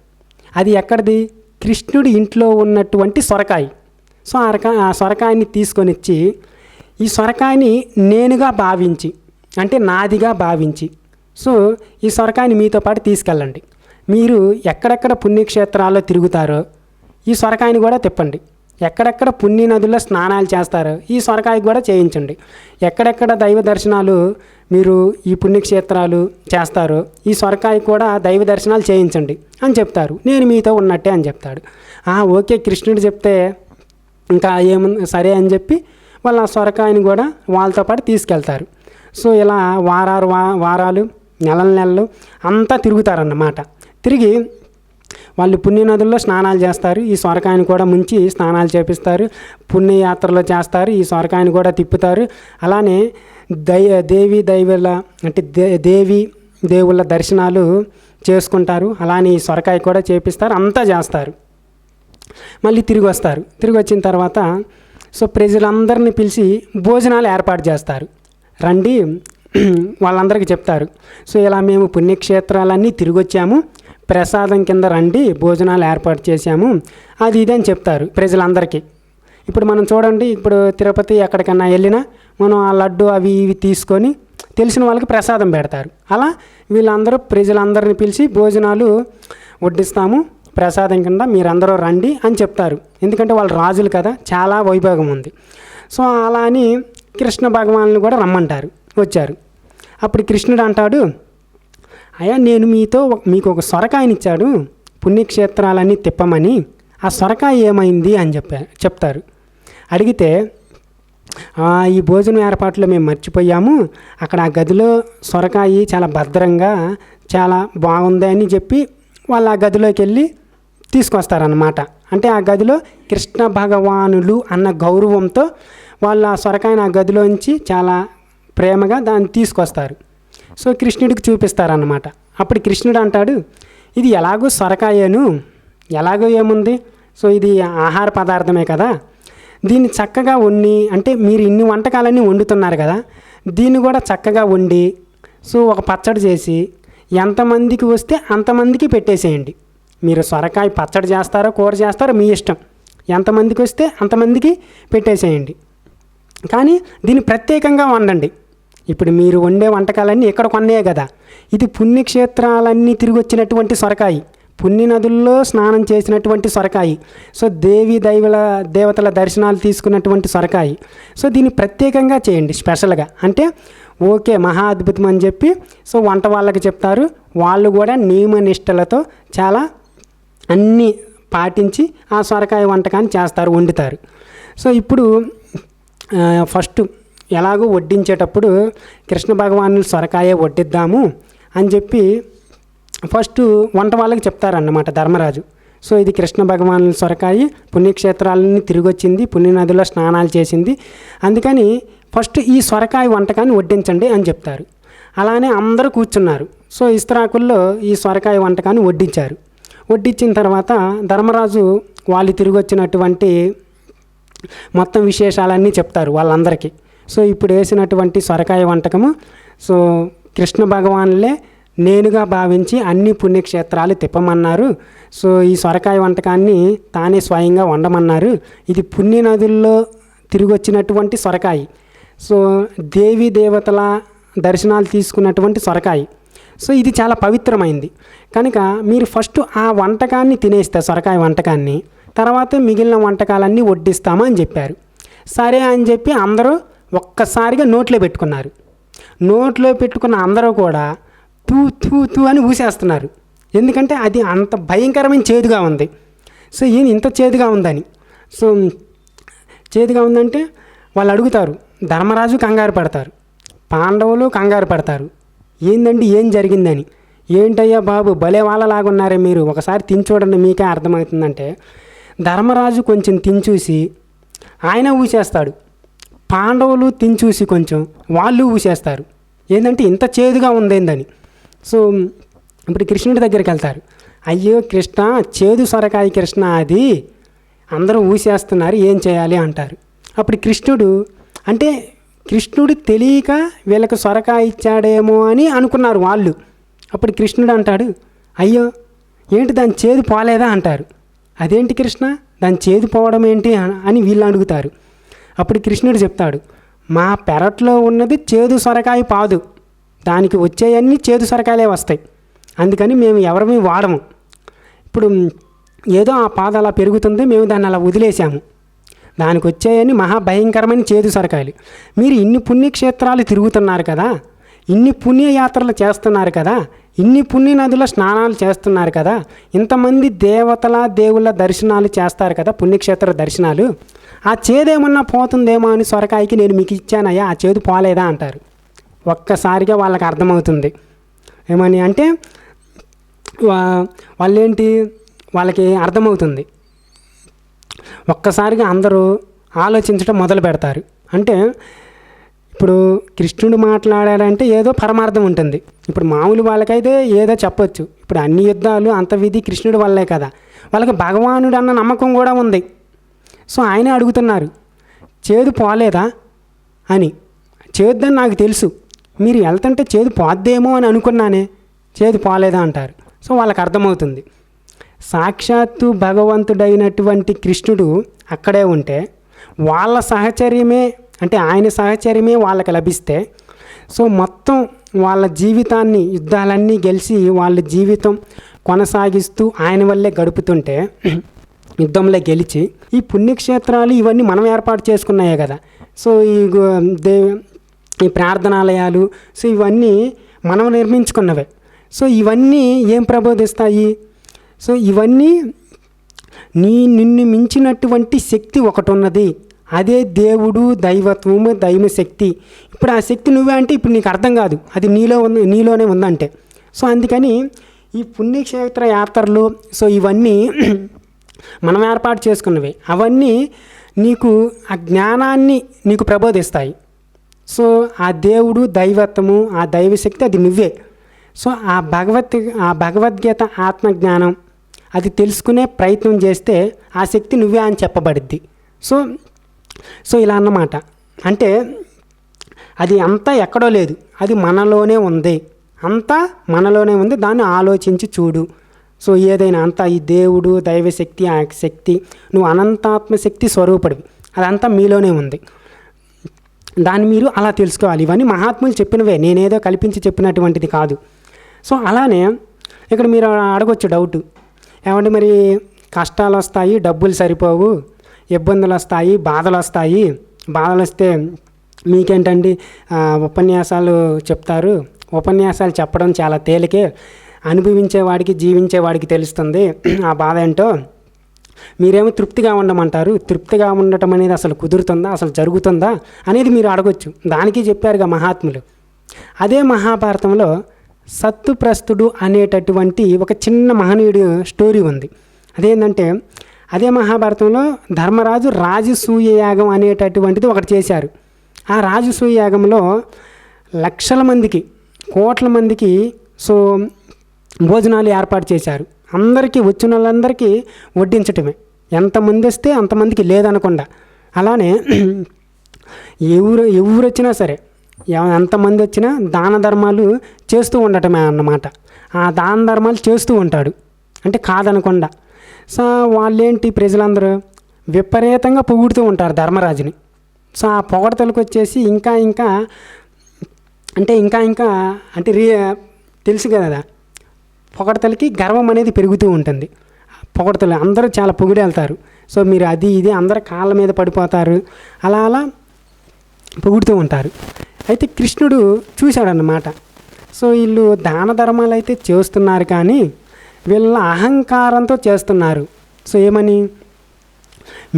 అది ఎక్కడిది? కృష్ణుడి ఇంట్లో ఉన్నటువంటి సొరకాయ. సో ఆ సొరకాయని తీసుకొని వచ్చి ఈ సొరకాయని నేనుగా భావించి, అంటే నాదిగా భావించి, సో ఈ సొరకాయని మీతో పాటు తీసుకెళ్ళండి, మీరు ఎక్కడెక్కడ పుణ్యక్షేత్రాల్లో తిరుగుతారో ఈ సొరకాయని కూడా తిప్పండి, ఎక్కడెక్కడ పుణ్య నదుల్లో స్నానాలు చేస్తారో ఈ సొరకాయ కూడా చేయించండి, ఎక్కడెక్కడ దైవ దర్శనాలు మీరు ఈ పుణ్యక్షేత్రాలు చేస్తారో ఈ సొరకాయ కూడా దైవ దర్శనాలు చేయించండి అని చెప్తారు. నేను మీతో ఉన్నట్టే అని చెప్తాడు. ఓకే కృష్ణుడు చెప్తే ఇంకా ఏముంది సరే అని చెప్పి వాళ్ళు ఆ సొరకాయని కూడా వాళ్ళతో పాటు తీసుకెళ్తారు. సో ఇలా వారాలు నెలలు అంతా తిరుగుతారన్నమాట. తిరిగి వాళ్ళు పుణ్యనదుల్లో స్నానాలు చేస్తారు, ఈ సొరకాయని కూడా ముంచి స్నానాలు చేపిస్తారు, పుణ్యయాత్రలో చేస్తారు, ఈ సొరకాయని కూడా తిప్పుతారు. అలానే దేవి దేవుళ్ళ దర్శనాలు చేసుకుంటారు, అలానే ఈ సొరకాయ కూడా చేపిస్తారు, అంతా చేస్తారు. మళ్ళీ తిరిగి వస్తారు. తిరిగి వచ్చిన తర్వాత సో ప్రజలందరినీ పిలిచి భోజనాలు ఏర్పాటు చేస్తారు. రండి వాళ్ళందరికీ చెప్తారు, సో ఇలా మేము పుణ్యక్షేత్రాలన్నీ తిరిగి వచ్చాము, ప్రసాదం కింద రండి, భోజనాలు ఏర్పాటు చేశాము, అది ఇది అని చెప్తారు ప్రజలందరికీ. ఇప్పుడు మనం చూడండి, ఇప్పుడు తిరుపతి ఎక్కడికన్నా వెళ్ళినా మనం ఆ లడ్డు అవి ఇవి తీసుకొని తెలిసిన వాళ్ళకి ప్రసాదం పెడతారు. అలా వీళ్ళందరూ ప్రజలందరినీ పిలిచి భోజనాలు వడ్డిస్తాము, ప్రసాదం కింద మీరందరూ రండి అని చెప్తారు. ఎందుకంటే వాళ్ళు రాజులు కదా, చాలా వైభోగం ఉంది. సో అలా అని కృష్ణ భగవాన్ని కూడా రమ్మంటారు. వచ్చారు. అప్పుడు కృష్ణుడు అంటాడు, అయ్యా నేను మీకు ఒక సొరకాయనిచ్చాడు పుణ్యక్షేత్రాలన్నీ తిప్పమని, ఆ సొరకాయ ఏమైంది అని చెప్తారు. అడిగితే ఈ భోజనం ఏర్పాట్లో మేము మర్చిపోయాము, అక్కడ ఆ గదిలో సొరకాయ చాలా భద్రంగా చాలా బాగుంది అని చెప్పి వాళ్ళు ఆ గదిలోకి వెళ్ళి తీసుకొస్తారన్నమాట. అంటే ఆ గదిలో కృష్ణ భగవానులు అన్న గౌరవంతో వాళ్ళు ఆ సొరకాయని ఆ గదిలోంచి చాలా ప్రేమగా దాన్ని తీసుకొస్తారు. సో కృష్ణుడికి చూపిస్తారన్నమాట. అప్పుడు కృష్ణుడు అంటాడు, ఇది ఎలాగో సొరకాయను, ఎలాగో ఏముంది, సో ఇది ఆహార పదార్థమే కదా, దీన్ని చక్కగా వండి, అంటే మీరు ఇన్ని వంటకాలన్నీ వండుతున్నారు కదా, దీన్ని కూడా చక్కగా వండి సో ఒక పచ్చడి చేసి ఎంతమందికి వస్తే అంతమందికి పెట్టేసేయండి. మీరు సొరకాయ పచ్చడి చేస్తారో కూర చేస్తారో మీ ఇష్టం, ఎంతమందికి వస్తే అంతమందికి పెట్టేసేయండి, కానీ దీన్ని ప్రత్యేకంగా వండండి. ఇప్పుడు మీరు వండే వంటకాలన్నీ ఎక్కడ కొన్నాయే కదా, ఇది పుణ్యక్షేత్రాలన్నీ తిరిగి వచ్చినటువంటి సొరకాయ, పుణ్య నదుల్లో స్నానం చేసినటువంటి సొరకాయ, సో దేవతల దర్శనాలు తీసుకున్నటువంటి సొరకాయ, సో దీన్ని ప్రత్యేకంగా చేయండి స్పెషల్గా అంటే ఓకే మహా అద్భుతం అని చెప్పి సో వంట వాళ్ళకి చెప్తారు. వాళ్ళు కూడా నియమనిష్టలతో చాలా అన్నీ పాటించి ఆ సొరకాయ వంటకాన్ని చేస్తారు, వండుతారు. సో ఇప్పుడు ఫస్ట్ ఎలాగో వడ్డించేటప్పుడు కృష్ణ భగవాను సొరకాయ వడ్డిద్దాము అని చెప్పి ఫస్ట్ వంట వాళ్ళకి చెప్తారన్నమాట ధర్మరాజు. సో ఇది కృష్ణ భగవాను సొరకాయ పుణ్యక్షేత్రాలని తిరిగి వచ్చింది, పుణ్యనదిలో స్నానాలు చేసింది, అందుకని ఫస్ట్ ఈ సొరకాయ వంటకాన్ని వడ్డించండి అని చెప్తారు. అలానే అందరూ కూర్చున్నారు. సో ఇస్త్రాకుల్లో ఈ సొరకాయ వంటకాన్ని వడ్డించారు. వడ్డించిన తర్వాత ధర్మరాజు వాళ్ళు తిరిగి వచ్చినటువంటి మొత్తం విశేషాలన్నీ చెప్తారు వాళ్ళందరికీ. సో ఇప్పుడు వేసినటువంటి సొరకాయ వంటకము సో కృష్ణ భగవానులే నేనుగా భావించి అన్ని పుణ్యక్షేత్రాలు తిప్పమన్నారు. సో ఈ సొరకాయ వంటకాన్ని తానే స్వయంగా వండమన్నారు. ఇది పుణ్య నదుల్లో తిరిగి వచ్చినటువంటి సొరకాయ, సో దేవీ దేవతల దర్శనాలు తీసుకున్నటువంటి సొరకాయ, సో ఇది చాలా పవిత్రమైంది కనుక మీరు ఫస్ట్ ఆ వంటకాన్ని తినేస్తే సొరకాయ వంటకాన్ని, తర్వాత మిగిలిన వంటకాలన్నీ వడ్డిస్తామని చెప్పారు. సరే అని చెప్పి అందరూ ఒక్కసారిగా నోట్లో పెట్టుకున్నారు. నోట్లో పెట్టుకున్న అందరూ కూడా తూ తూ తూ అని ఊసేస్తున్నారు. ఎందుకంటే అది అంత భయంకరమైన చేదుగా ఉంది. సో ఇంత చేదుగా ఉందని, సో చేదుగా ఉందంటే వాళ్ళు అడుగుతారు. ధర్మరాజు కంగారు పడతారు, పాండవులు కంగారు పడతారు. ఏందండి ఏం జరిగిందని. ఏంటయ్యా బాబు భలే వాళ్ళలాగున్నారే మీరు, ఒకసారి తిని చూడండి మీకే అర్థమవుతుందంటే ధర్మరాజు కొంచెం తిని చూసి ఆయన ఊసేస్తాడు. పాండవులు తిని చూసి కొంచెం వాళ్ళు ఊసేస్తారు. ఏంటంటే ఇంత చేదుగా ఉందేందని. సో ఇప్పుడు కృష్ణుడి దగ్గరికి వెళ్తారు. అయ్యో కృష్ణ, చేదు సొరకాయ కృష్ణ, అది అందరూ ఊసేస్తున్నారు, ఏం చేయాలి అంటారు. అప్పుడు కృష్ణుడు అంటే కృష్ణుడు తెలియక వీళ్ళకి సొరకాయ ఇచ్చాడేమో అని అనుకున్నారు వాళ్ళు. అప్పుడు కృష్ణుడు అంటాడు, అయ్యో ఏంటి దాని చేదు పోలేదా అంటారు. అదేంటి కృష్ణ, దాని చేదు పోవడం ఏంటి అని వీళ్ళు అడుగుతారు. అప్పుడు కృష్ణుడు చెప్తాడు, మా పెరట్లో ఉన్నది చేదు సొరకాయ పాదు, దానికి వచ్చేయన్నీ చేదు సొరకాయలే వస్తాయి, అందుకని మేము ఎవరిమీ వాడము. ఇప్పుడు ఏదో ఆ పాదు అలా పెరుగుతుంది, మేము దాన్ని అలా వదిలేసాము, దానికి వచ్చేయని మహాభయంకరమైన చేదు సొరకాయలు. మీరు ఇన్ని పుణ్యక్షేత్రాలు తిరుగుతున్నారు కదా, ఇన్ని పుణ్యయాత్రలు చేస్తున్నారు కదా, ఇన్ని పుణ్య నదుల స్నానాలు చేస్తున్నారు కదా, ఇంతమంది దేవతల దేవుళ్ళ దర్శనాలు చేస్తారు కదా, పుణ్యక్షేత్ర దర్శనాలు, ఆ చేదేమన్నా పోతుందేమో అని సొరకాయకి నేను మీకు ఇచ్చానయ్యా, ఆ చేదు పోలేదా అంటారు. ఒక్కసారిగా వాళ్ళకి అర్థమవుతుంది. ఏమని అంటే వాళ్ళేంటి, వాళ్ళకి అర్థమవుతుంది. ఒక్కసారిగా అందరూ ఆలోచించడం మొదలు పెడతారు. అంటే ఇప్పుడు కృష్ణుడు మాట్లాడాడంటే ఏదో పరమార్థం ఉంటుంది. ఇప్పుడు మామూలు వాళ్ళకైతే ఏదో చెప్పొచ్చు. ఇప్పుడు అన్ని యుద్ధాలు అంత విధి కృష్ణుడి వల్లే కదా, వాళ్ళకి భగవానుడు అన్న నమ్మకం కూడా ఉంది. సో ఆయన అడుగుతున్నారు, చేదు పోలేదా అని. చేద్దని నాకు తెలుసు, మీరు వెళ్తుంటే చేదు పోద్దేమో అని అనుకున్నానే, చేదు పోలేదా అంటారు. సో వాళ్ళకి అర్థమవుతుంది. సాక్షాత్తు భగవంతుడైనటువంటి కృష్ణుడు అక్కడే ఉంటే వాళ్ళ సహచర్యమే, అంటే ఆయన సహచర్యమే వాళ్ళకి లభిస్తే, సో మొత్తం వాళ్ళ జీవితాన్ని యుద్ధాలన్నీ గెలిచి వాళ్ళ జీవితం కొనసాగిస్తూ ఆయన వల్లే గడుపుతుంటే, యుద్ధంలో గెలిచి ఈ పుణ్యక్షేత్రాలు ఇవన్నీ మనం ఏర్పాటు చేసుకున్నాయే కదా. సో ఈ ప్రార్థనాలయాలు, సో ఇవన్నీ మనం నిర్మించుకున్నవే. సో ఇవన్నీ ఏం ప్రబోధిస్తాయి, సో ఇవన్నీ నిన్ను మించినటువంటి శక్తి ఒకటి ఉన్నది, అదే దేవుడు, దైవత్వము, దైవశక్తి. ఇప్పుడు ఆ శక్తి నువ్వే అంటే ఇప్పుడు నీకు అర్థం కాదు, అది నీలోనే ఉందంటే. సో అందుకని ఈ పుణ్యక్షేత్ర యాత్రలు, సో ఇవన్నీ మనం ఏర్పాటు చేసుకున్నవి, అవన్నీ నీకు ఆ జ్ఞానాన్ని నీకు ప్రబోధిస్తాయి. సో ఆ దేవుడు, దైవత్వము, ఆ దైవశక్తి అది నువ్వే. సో ఆ భగవద్గీత ఆత్మజ్ఞానం అది తెలుసుకునే ప్రయత్నం చేస్తే ఆ శక్తి నువ్వే అని చెప్పబడిద్ది. సో ఇలా అన్నమాట. అంటే అది అంతా ఎక్కడో లేదు, అది మనలోనే ఉంది, అంతా మనలోనే ఉంది, దాన్ని ఆలోచించి చూడు. సో ఏదైనా అంతా ఈ దేవుడు, దైవశక్తి, ఆ శక్తి, నువ్వు అనంతాత్మశక్తి స్వరూపుడివి, అదంతా మీలోనే ఉంది, దాన్ని మీరు అలా తెలుసుకోవాలి. ఇవన్నీ మహాత్ములు చెప్పినవే, నేనేదో కల్పించి చెప్పినటువంటిది కాదు. సో అలానే ఇక్కడ మీరు అడగొచ్చు డౌట్, ఏమంటే మరి కష్టాలు వస్తాయి, డబ్బులు సరిపోవు, ఇబ్బందులు వస్తాయి, బాధలు వస్తాయి, బాధలు వస్తే మీకేంటండి ఉపన్యాసాలు చెప్తారు, ఉపన్యాసాలు చెప్పడం చాలా తేలికే, అనుభవించేవాడికి జీవించేవాడికి తెలుస్తుంది ఆ బాధ ఏంటో, మీరేమో తృప్తిగా ఉండమంటారు, తృప్తిగా ఉండటం అనేది అసలు కుదురుతుందా, అసలు జరుగుతుందా అనేది మీరు అడగొచ్చు. దానికి చెప్పారుగా మహాత్ములు. అదే మహాభారతంలో సత్తుప్రస్తుడు అనేటటువంటి ఒక చిన్న మహనీయుడు స్టోరీ ఉంది. అదేంటంటే అదే మహాభారతంలో ధర్మరాజు రాజసూయ యాగం అనేటటువంటిది ఒకటి చేశారు. ఆ రాజసూయ యాగంలో లక్షల మందికి, కోట్ల మందికి సో భోజనాలు ఏర్పాటు చేశారు. అందరికీ, వచ్చిన వాళ్ళందరికీ వడ్డించటమే, ఎంతమంది వస్తే అంతమందికి లేదనకుండా. అలానే ఎవరు వచ్చినా సరే, ఎంతమంది వచ్చినా దాన ధర్మాలు చేస్తూ ఉండటమే అన్నమాట. ఆ దాన ధర్మాలు చేస్తూ ఉంటాడు, అంటే కాదనకుండా. సో వాళ్ళేంటి, ప్రజలందరూ విపరీతంగా పొగుడుతూ ఉంటారు ధర్మరాజుని. సో ఆ పొగడతలకు వచ్చేసి ఇంకా అంటే తెలుసు కదా, పొగడతలకి గర్వం అనేది పెరుగుతూ ఉంటుంది. పొగడతలు అందరూ చాలా పొగిడి వెళ్తారు. సో మీరు అది ఇది అందరు కాళ్ళ మీద పడిపోతారు, అలా పొగుడుతూ ఉంటారు. అయితే కృష్ణుడు చూశాడన్నమాట. సో వీళ్ళు దాన ధర్మాలు అయితే చేస్తున్నారు, కానీ వీళ్ళ అహంకారంతో చేస్తున్నారు. సో ఏమని,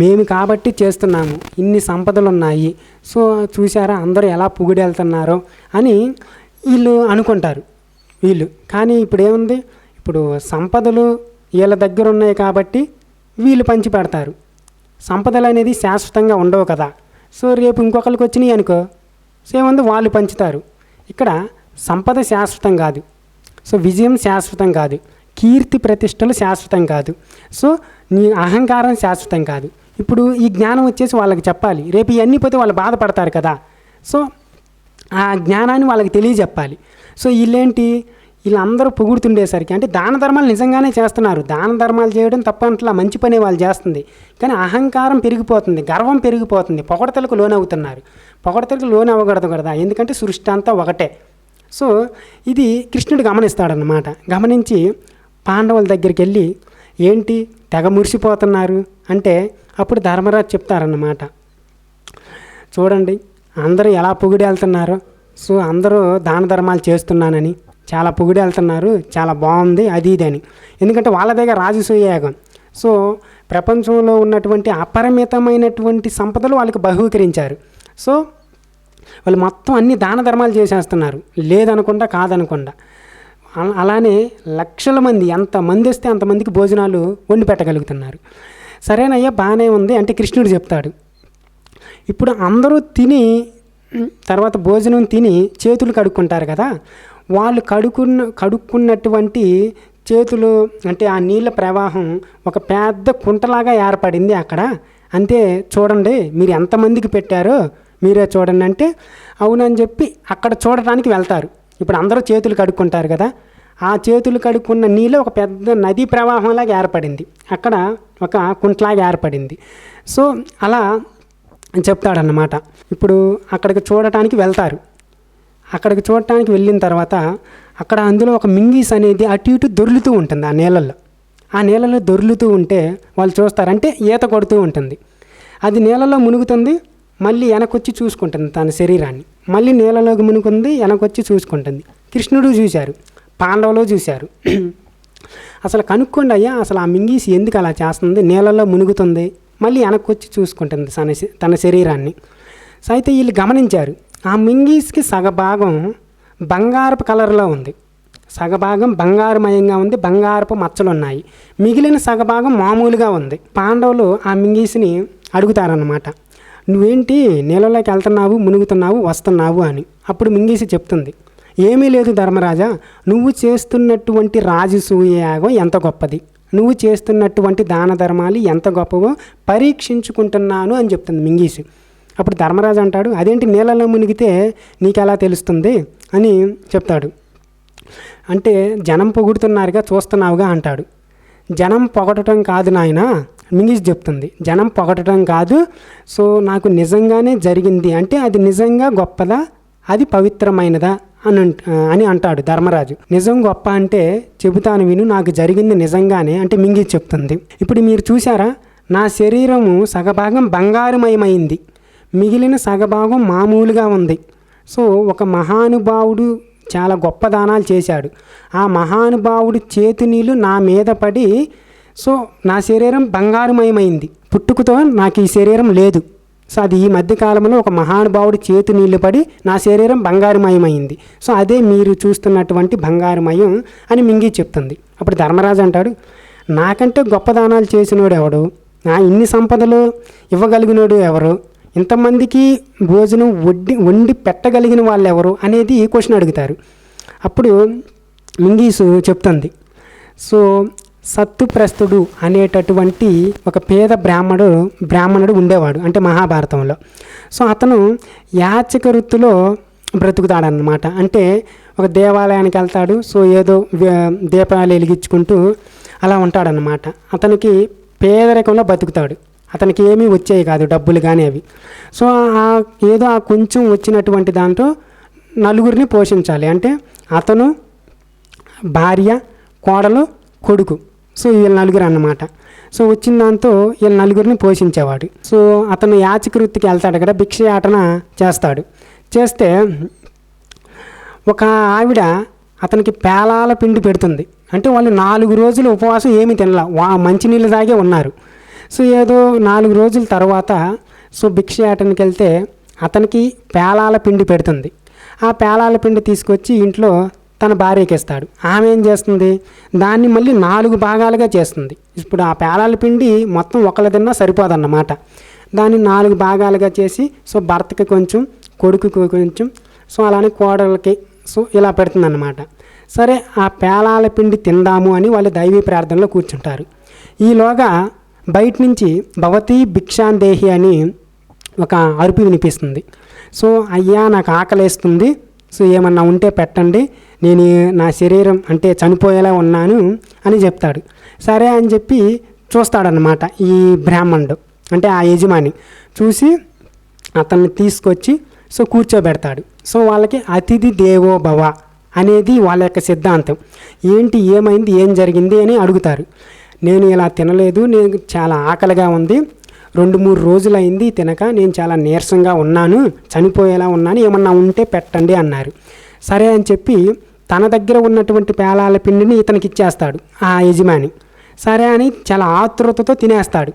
మేము కాబట్టి చేస్తున్నాము, ఇన్ని సంపదలు ఉన్నాయి, సో చూసారా అందరూ ఎలా పొగిడెళ్తున్నారో అని వీళ్ళు అనుకుంటారు వీళ్ళు. కానీ ఇప్పుడు ఏముంది, ఇప్పుడు సంపదలు వీళ్ళ దగ్గర ఉన్నాయి కాబట్టి వీళ్ళు పంచి పెడతారు. సంపదలు అనేది శాశ్వతంగా ఉండవు కదా. సో రేపు ఇంకొకరికి వచ్చినాయి అనుకో, సో ఏముంది వాళ్ళు పంచుతారు. ఇక్కడ సంపద శాశ్వతం కాదు, సో విజయం శాశ్వతం కాదు, కీర్తి ప్రతిష్టలు శాశ్వతం కాదు, సో నీ అహంకారం శాశ్వతం కాదు. ఇప్పుడు ఈ జ్ఞానం వచ్చేసి వాళ్ళకి చెప్పాలి, రేపు ఇవన్నీ పోతే వాళ్ళు బాధపడతారు కదా. సో ఆ జ్ఞానాన్ని వాళ్ళకి తెలియజెప్పాలి. సో వీళ్ళందరూ పొగుడుతుండేసరికి, అంటే దాన ధర్మాలు నిజంగానే చేస్తున్నారు, దాన ధర్మాలు చేయడం తప్పంట్లా, మంచి పని వాళ్ళు చేస్తుంది. కానీ అహంకారం పెరిగిపోతుంది, గర్వం పెరిగిపోతుంది, పొగడతలకు లోనవుతున్నారు. పొగడతలకు లోన్ అవ్వకూడదు కదా, ఎందుకంటే సృష్టి అంతా ఒకటే. సో ఇది కృష్ణుడు గమనిస్తాడనమాట. గమనించి పాండవుల దగ్గరికి వెళ్ళి, ఏంటి తెగ మురిసిపోతున్నారు అంటే, అప్పుడు ధర్మరాజు చెప్తారన్నమాట, చూడండి అందరూ ఎలా పొగిడేళ్తున్నారో, సో అందరూ దాన ధర్మాలు చేస్తున్నానని చాలా పొగిడేళ్తున్నారు, చాలా బాగుంది అది ఇది అని. ఎందుకంటే వాళ్ళ దగ్గర రాజసూయాగం, సో ప్రపంచంలో ఉన్నటువంటి అపరిమితమైనటువంటి సంపదలు వాళ్ళకి బహూకరించారు. సో వాళ్ళు మొత్తం అన్ని దాన ధర్మాలు చేసేస్తున్నారు, లేదనకుండా కాదనకుండా. అలానే లక్షల మంది, ఎంతమంది వస్తే అంతమందికి భోజనాలు వండి పెట్టగలుగుతున్నారు. సరేనయ్యా బాగానే ఉంది అంటే కృష్ణుడు చెప్తాడు, ఇప్పుడు అందరూ తిని తర్వాత భోజనం తిని చేతులు కడుక్కుంటారు కదా, వాళ్ళు కడుక్కున్నటువంటి చేతులు అంటే ఆ నీళ్ళ ప్రవాహం ఒక పెద్ద కుంటలాగా ఏర్పడింది అక్కడ, అంతే చూడండి మీరు ఎంతమందికి పెట్టారో మీరే చూడండి అంటే, అవునని చెప్పి అక్కడ చూడటానికి వెళ్తారు. ఇప్పుడు అందరూ చేతులు కడుక్కుంటారు కదా, ఆ చేతులు కడుక్కున్న నీళ్ళు ఒక పెద్ద నదీ ప్రవాహంలాగా ఏర్పడింది, అక్కడ ఒక కుంటలాగా ఏర్పడింది. సో అలా చెప్తాడన్నమాట. ఇప్పుడు అక్కడికి చూడటానికి వెళ్తారు. అక్కడికి చూడటానికి వెళ్ళిన తర్వాత అక్కడ అందులో ఒక మింగీస్ అనేది అటు ఇటు దొర్లుతూ ఉంటుంది ఆ నీళ్ళల్లో. ఆ నీళ్ళలో దొర్లుతూ ఉంటే వాళ్ళు చూస్తారు, అంటే ఈత కొడుతూ ఉంటుంది. అది నీళ్ళలో మునుగుతుంది, మళ్ళీ వెనకొచ్చి చూసుకుంటుంది తన శరీరాన్ని, మళ్ళీ నీళ్ళలోకి మునుగుంది, వెనకొచ్చి చూసుకుంటుంది. కృష్ణుడు చూశారు, పాండవులు చూశారు. అసలు కనుక్కోండి అయ్యా, అసలు ఆ మింగీస్ ఎందుకు అలా చేస్తుంది, నీళ్ళలో మునుగుతుంది, మళ్ళీ వెనక్కొచ్చి చూసుకుంటుంది తన శరీరాన్ని. సో అయితే వీళ్ళు గమనించారు, ఆ మింగీస్కి సగభాగం బంగారపు కలర్లో ఉంది, సగభాగం బంగారుమయంగా ఉంది, బంగారపు మచ్చలు ఉన్నాయి, మిగిలిన సగభాగం మామూలుగా ఉంది. పాండవులు ఆ మింగీస్ని అడుగుతారన్నమాట, నువ్వేంటి నీళ్ళలోకి వెళ్తున్నావు, మునుగుతున్నావు, వస్తున్నావు అని. అప్పుడు మింగీసి చెప్తుంది, ఏమీ లేదు ధర్మరాజా, నువ్వు చేస్తున్నటువంటి రాజసూయ యాగం ఎంత గొప్పది, నువ్వు చేస్తున్నటువంటి దాన ధర్మాలు ఎంత గొప్పవో పరీక్షించుకుంటున్నాను అని చెప్తుంది మింగీసి. అప్పుడు ధర్మరాజు అంటాడు, అదేంటి నీళ్ళలో మునిగితే నీకు ఎలా తెలుస్తుంది అని చెప్తాడు. అంటే జనం పొగుడుతున్నారుగా చూస్తున్నావుగా అంటాడు. జనం పొగడటం కాదు నాయన, మింగీసి చెప్తుంది, జనం పొగడటం కాదు, సో నాకు నిజంగానే జరిగింది, అంటే అది నిజంగా గొప్పదా, అది పవిత్రమైనదా అని అంటాడు ధర్మరాజు. నిజం గొప్ప అంటే చెబుతాను విను, నాకు జరిగింది నిజంగానే అంటే మింగీసి చెప్తుంది. ఇప్పుడు మీరు చూసారా, నా శరీరము సగభాగం బంగారుమయమైంది, మిగిలిన సగభాగం మామూలుగా ఉంది. సో ఒక మహానుభావుడు చాలా గొప్ప దానాలు చేశాడు, ఆ మహానుభావుడి చేతి నీళ్ళు నా మీద పడి, సో నా శరీరం బంగారుమయమైంది, పుట్టుకతో నాకు ఈ శరీరం లేదు, సో అది ఈ మధ్యకాలంలో ఒక మహానుభావుడి చేతి నీళ్లు పడి నా శరీరం బంగారుమయమైంది, సో అదే మీరు చూస్తున్నటువంటి బంగారుమయం అని మింగి చెప్తుంది. అప్పుడు ధర్మరాజు అంటాడు, నాకంటే గొప్ప దానాలు చేసినోడు ఎవడు, ఇన్ని సంపదలు ఇవ్వగలిగినోడు ఎవరు, ఇంతమందికి భోజనం వండి పెట్టగలిగిన వాళ్ళు ఎవరు అనేది క్వశ్చన్ అడుగుతారు. అప్పుడు మింగీసు చెప్తుంది, సో సత్తుప్రస్తుడు అనేటటువంటి ఒక పేద బ్రాహ్మణుడు ఉండేవాడు, అంటే మహాభారతంలో. సో అతను యాచక వృత్తిలో బ్రతుకుతాడనమాట. అంటే ఒక దేవాలయానికి వెళ్తాడు, సో ఏదో దీపాలు వెలిగించుకుంటూ అలా ఉంటాడనమాట. అతనికి పేదరికంలో బతుకుతాడు, అతనికి ఏమీ వచ్చేవి కాదు డబ్బులు కానీ అవి. సో ఏదో ఆ కొంచెం వచ్చినటువంటి దాంట్లో నలుగురిని పోషించాలి, అంటే అతను, భార్య, కోడలు, కొడుకు, సో వీళ్ళ నలుగురు అన్నమాట. సో వచ్చిన దాంతో వీళ్ళ నలుగురిని పోషించేవాడు. సో అతను యాచక వృత్తికి వెళ్తాడు కదా, భిక్షయాటన చేస్తాడు. చేస్తే ఒక ఆవిడ అతనికి పేలాల పిండి పెడుతుంది, అంటే వాళ్ళు 4 రోజులు ఉపవాసం ఏమి తినలా, మంచినీళ్ళు తాగే ఉన్నారు. సో ఏదో 4 రోజుల తర్వాత సో భిక్షయాటనకి వెళ్తే అతనికి పేలాల పిండి పెడుతుంది. ఆ పేలాల పిండి తీసుకొచ్చి ఇంట్లో తన భార్యకి ఇస్తాడు. ఆమె ఏం చేస్తుంది, దాన్ని మళ్ళీ 4 భాగాలుగా చేస్తుంది. ఇప్పుడు ఆ పేలాల పిండి మొత్తం ఒకళ్ళు తిన్నా సరిపోదన్నమాట. దాన్ని 4 భాగాలుగా చేసి సో భర్తకి కొంచెం, కొడుకుకి కొంచెం, సో అలానే కోడలకి సో ఇలా పెడుతుందన్నమాట. సరే, ఆ పేలాల పిండి తిందాము అని వాళ్ళు దైవీ ప్రార్థనలో కూర్చుంటారు. ఈలోగా బయట నుంచి భవతి భిక్షాందేహి అని ఒక అరుపు వినిపిస్తుంది. సో అయ్యా నాకు ఆకలేస్తుంది, సో ఏమన్నా ఉంటే పెట్టండి, నేను నా శరీరం అంటే చనిపోయేలా ఉన్నాను అని చెప్తాడు. సరే అని చెప్పి చూస్తాడనమాట ఈ బ్రాహ్మణుడు, అంటే ఆ యజమాని చూసి అతన్ని తీసుకొచ్చి సో కూర్చోబెడతాడు. సో వాళ్ళకి అతిథి దేవో భవ అనేది వాళ్ళ యొక్క సిద్ధాంతం. ఏంటి, ఏమైంది, ఏం జరిగింది అని అడుగుతారు. నేను ఇలా తినలేదు, నేను చాలా ఆకలిగా ఉంది, 2-3 రోజులైంది తినక, నేను చాలా నీరసంగా ఉన్నాను, చనిపోయేలా ఉన్నాను, ఏమన్నా ఉంటే పెట్టండి అన్నారు. సరే అని చెప్పి తన దగ్గర ఉన్నటువంటి పేలాల పిండిని ఇతనికి ఇచ్చేస్తాడు ఆ యజమాని. సరే అని చాలా ఆతృతతో తినేస్తాడు.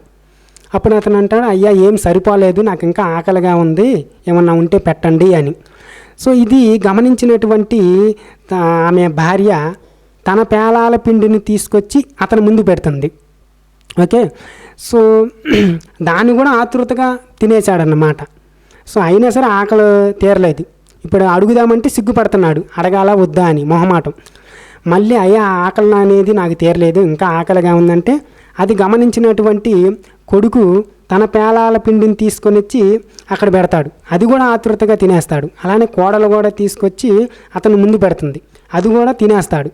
అప్పుడు అతను అంటాడు, అయ్యా ఏం సరిపోలేదు, నాకు ఇంకా ఆకలిగా ఉంది, ఏమన్నా ఉంటే పెట్టండి అని. సో ఇది గమనించినటువంటి ఆమె భార్య తన పేలాల పిండిని తీసుకొచ్చి అతని ముందు పెడుతుంది. ఓకే, సో దాన్ని కూడా ఆతృతగా తినేశాడన్నమాట. సో అయినా సరే ఆకలి తీరలేదు. ఇప్పుడు అడుగుదామంటే సిగ్గుపడుతున్నాడు, అడగాల వద్దా అని మొహమాటం. మళ్ళీ అయ్యా ఆకలి అనేది నాకు తీరలేదు, ఇంకా ఆకలిగా ఉందంటే అది గమనించినటువంటి కొడుకు తన పేలాల పిండిని తీసుకొని వచ్చి అక్కడ పెడతాడు. అది కూడా ఆతృతగా తినేస్తాడు. అలానే కోడలు కూడా తీసుకొచ్చి అతను ముందు పెడుతుంది, అది కూడా తినేస్తాడు.